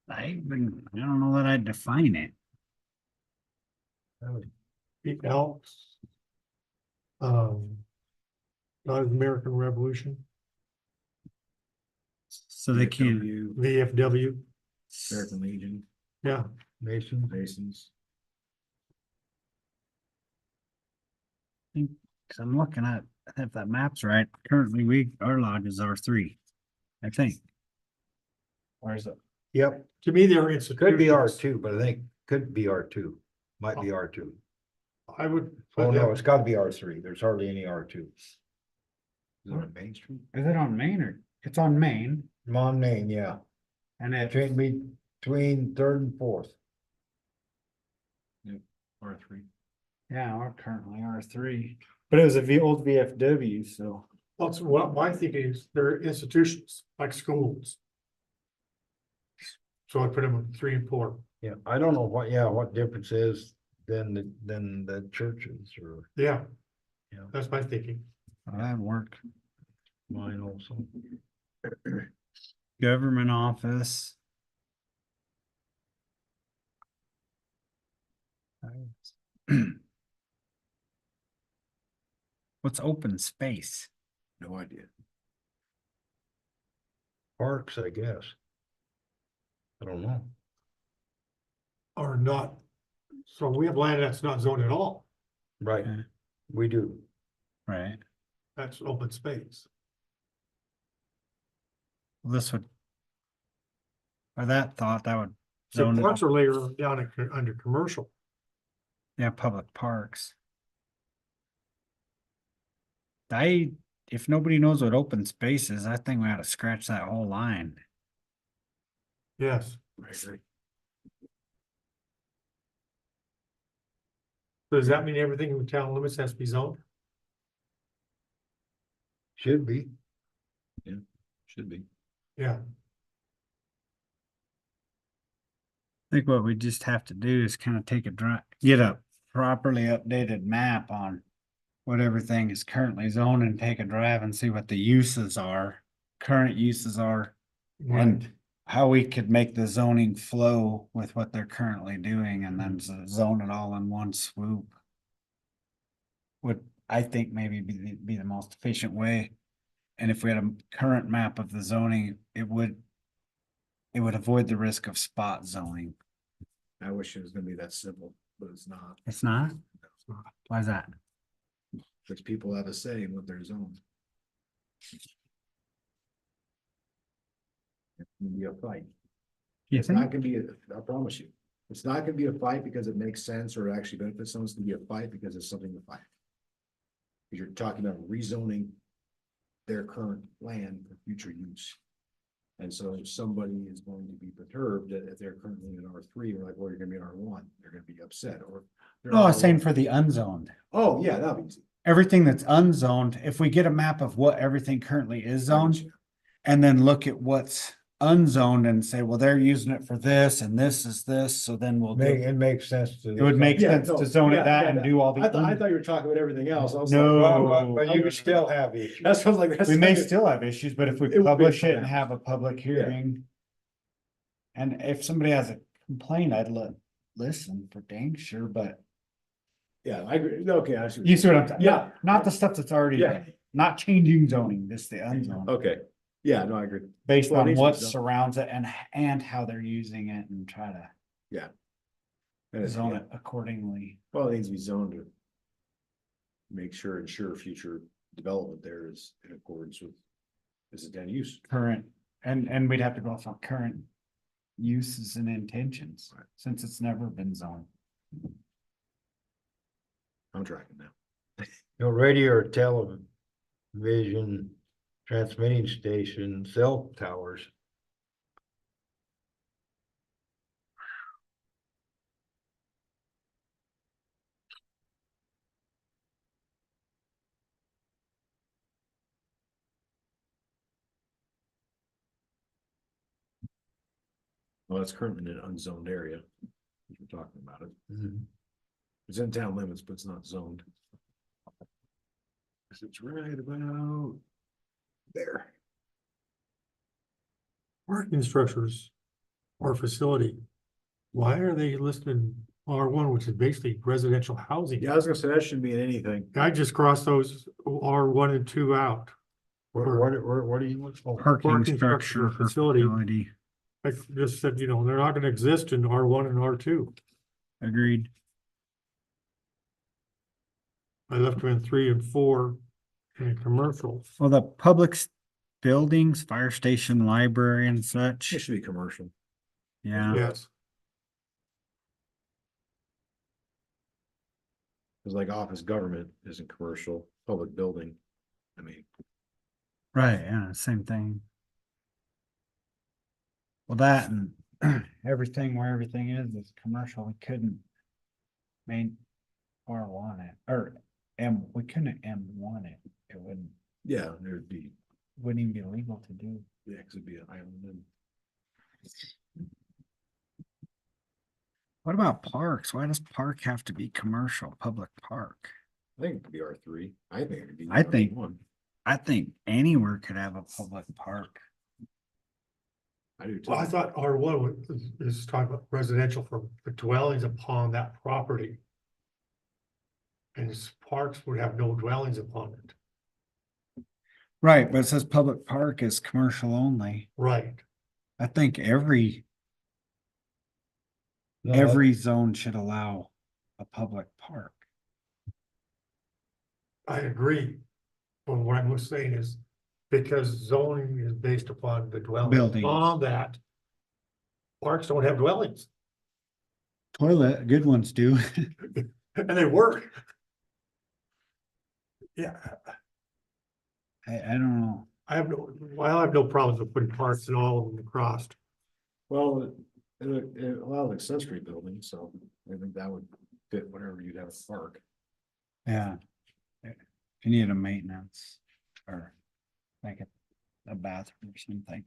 A: I don't know that I'd define it.
C: The Elks. Not American Revolution,
A: So they can't.
F: VFW,
C: VFW,
F: American Legion,
C: yeah.
G: Mason,
F: Masons.
A: Cause I'm looking at, if that map's right, currently our lodge is R3. I think.
F: Where's it?
G: yep,
C: To me, they're
G: could be R
C: institutions.
G: two, but I think could be R2, might be R2.
C: I would.
G: Oh,
C: put
G: no,
C: them-
G: it's gotta be R3, there's hardly any R2.
F: Is it on Main Street?
A: Is it on Main or? It's on Main
G: Mon Main, yeah,
A: and it.
G: between third and fourth.
F: R3.
A: Yeah, we're currently R3. But it was old VFW, so.
C: That's what my thinking is, they're institutions, like schools. So I put them at 3 and 4.
G: Yeah, I don't know what difference is than the churches or
C: Yeah.
G: Yeah.
C: That's my thinking.
A: That'd work.
G: mine also.
A: Government office. What's open space?
F: No idea.
G: Parks, I guess. I don't know.
C: Are not, so we have land that's not zoned at all,
G: Right,
A: Okay.
G: we do.
A: Right.
C: that's open space.
A: Well, this would. Or that thought that would.
C: So
A: zone it
C: parks
A: off-
C: are later down under commercial.
A: Yeah, public parks. If nobody knows what open space is, I think we ought to scratch that whole line.
C: Yes.
F: I agree.
C: Does that mean everything in the town limits has to be zoned?
G: Should be.
F: Should be.
C: Yeah.
A: I think what we just have to do is kind of take get a properly updated map on what everything is currently zoned and take a drive and see what the uses are, current uses are, and how we could make the zoning flow with what they're currently doing and then zone it all in one swoop. Would, I think, maybe be the most efficient way. And if we had a current map of the zoning, it would avoid the risk of spot zoning.
F: I wish it was gonna be that simple, but it's not.
A: It's not? Why is that?
F: Because people have a say in what they're zoned. It can be a fight.
A: You
F: It's not
A: think?
F: gonna be, I promise you, it's not gonna be a fight because it makes sense or actually benefits someone. It's gonna be a fight because it's something to fight. Because you're talking about rezoning their current land for future use. And so if somebody is going to be perturbed that if they're currently in R3, they're like, well, you're gonna be in R1, they're gonna be upset or. they're
A: No, I was saying
F: R1.
A: for the unzoned.
F: Oh, yeah, that'd be easy.
A: Everything that's unzoned, if we get a map of what everything currently is
F: I get
A: zoned,
F: you.
A: and then look at what's unzoned and say, well, they're using it for this and this is this, so then we'll do.
G: It makes sense to.
A: It would make
F: Yeah,
A: sense
F: no,
A: to zone
F: yeah,
A: it that
F: yeah,
A: and
F: yeah.
A: do all the.
F: I thought you were talking about everything else. I was like,
A: No.
F: well,
G: But you still have issues.
F: That's what I was like. that's
A: We may
F: not-
A: still have issues, but if we
F: It would be
A: publish it and
F: fine.
A: have a public hearing. And if somebody has a complaint, I'd listen for dang sure, but
F: Yeah, I agree. Okay, I see.
A: you see what I'm saying?
F: Yeah.
A: Not the stuff that's already,
F: Yeah.
A: not changing zoning, just the unzoned,
F: Okay, yeah, no, I agree.
A: based
F: Well, it
A: on
F: needs to
A: what
F: be zoned.
A: surrounds it and how they're using it and try to
F: And it's-
A: zone it accordingly.
F: Well, it needs to be zoned to ensure future development there is in accordance with this intended use.
A: Current And we'd have to go off of current uses and intentions, since it's never been zoned.
F: I'm tracking now.
G: You know, radio or television, transmitting station, cell towers.
F: Well, it's currently in an unzoned area. We're talking about it.
G: Mhm.
F: It's in town limits, but it's not zoned. 'Cause it's right about there.
C: Parking structures or facility. Why are they listed in R1, which is basically residential housing?
F: Yeah, I was gonna say that shouldn't be in anything.
C: I just crossed those R1 and 2 out.
G: What do you look for?
A: Parking structure for facility.
C: I just said, you know, they're not gonna exist in R1 and R2.
A: Agreed.
C: I left them in 3 and 4 in commercial.
A: Well, the buildings, fire station, library and
F: It
A: such,
F: should be commercial.
A: yeah.
C: Yes,
F: Cause like office government isn't commercial, public building. I mean,
A: Right, yeah, same thing. Well, that and everything where everything is commercial, we couldn't main R1 it, or we couldn't M1 it, it
F: yeah, there'd be,
A: wouldn't even be legal to do.
F: yeah, cause it'd be an island and.
A: What about parks? Why does park have to be commercial, public park?
F: I think it could be R3. I think it could be.
A: I think-
F: R1.
A: I think anywhere could have a public park.
F: I do too.
C: well, I thought R1 is talking about residential for the dwellings upon that property. And parks would have no dwellings upon it.
A: Right, but it says public park is commercial only.
C: Right,
A: I think every zone should allow a public park.
C: I agree. But what I'm saying is, because zoning is based upon the dwelling
A: Buildings.
C: on that. Parks don't have dwellings,
A: Toilet, good ones do.
C: and they work. Yeah,
A: I don't know.
C: I have no problems with putting parks in all of them across.
F: Well, it allows accessory buildings, so I think that would fit whatever you'd have a park.
A: Yeah. If you need a maintenance or like a bathroom or something.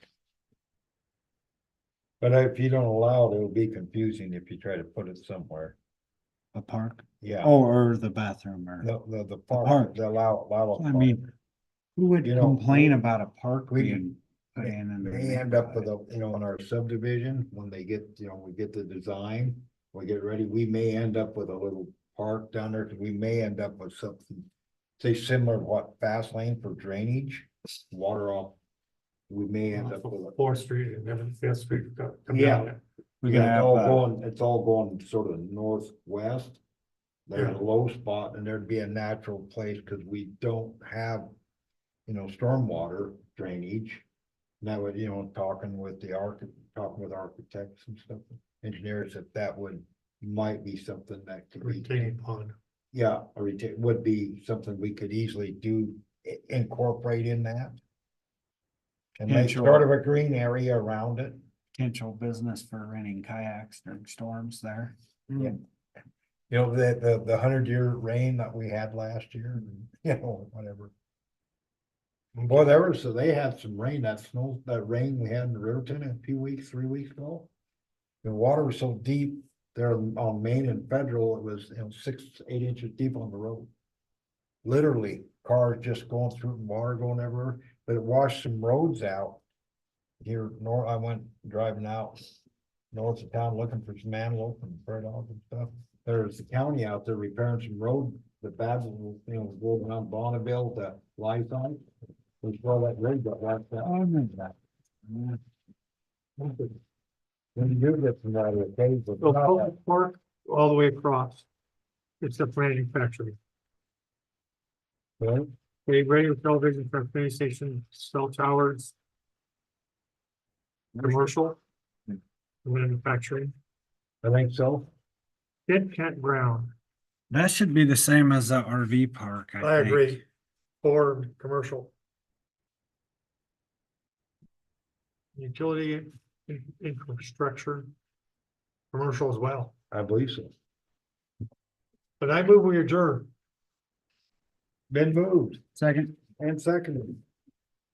G: But if you don't allow it, it'll be confusing if you try to put it somewhere.
A: A park?
G: Yeah.
A: Oh, or the bathroom or,
G: The
A: park.
G: park, they allow.
A: I mean, who would
G: You know,
A: complain about a park
G: we-
A: being put in and?
G: They end up with a, in our subdivision, when they get, we get the design, we get ready, we may end up with a little park down there, 'cause we may end up with something. Say similar to what fast lane for drainage, water off. We may end up with a.
C: 4th Street and then 5th Street. come
G: Yeah.
C: down.
A: We
G: Yeah,
A: can
G: it's
A: have,
G: all it's all going sort of northwest. There's
C: Yeah.
G: a low spot and there'd be a natural place, cause we don't have, stormwater drainage. And that would, talking with architects and stuff, engineers, that might be something that could be.
C: Retaining pond.
G: Yeah, would be something we could easily do, incorporate in that. And make
A: Potential.
G: sort of a green area around it.
A: potential business for renting kayaks during storms there.
G: Yeah. The 100-year rain that we had last year, whatever. Boy, they had some rain, that rain we had in the Riverton a few weeks, 3 weeks ago. The water was so deep there on Main and Federal, it was, 6-8 inches deep on the road. Literally, cars just going through the water, going everywhere, but it washed some roads out. Here, I went driving out north of town looking for some antelope and bird dogs and stuff. There's the county out there repairing some road, the bad, going on Bonneville to Lysine. We saw that road got washed out.
A: I remember that.
G: When you do get some water, it pays, but
C: So
G: not that-
C: public park all the way across. Except for manufacturing.
G: Right?
C: Okay, radio, television, transmitting station, cell towers. commercial, manufacturing,
G: I think so.
C: dead cat ground.
A: That should be the same as the RV park,
C: I
A: I think.
C: agree. Or commercial. Utility infrastructure. Commercial as well,
G: I believe so.
C: but I move we adjourn.
G: Been moved
A: Second.
G: and seconded.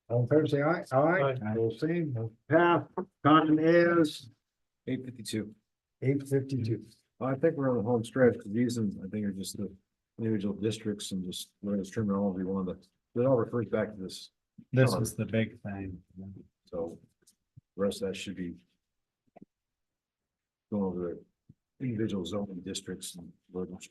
G: All in favor, say aye. Aye.
C: Aye.
G: We'll see. Path, time is
D: 8:52.
G: 8:52.
D: I think we're on the home stretch, because these, I think, are just the individual districts and just whatever terminology we wanted to, it all refers back to this,
A: This was the big thing.
D: so. The rest of that should be. Going over the individual zoning districts and verbiage.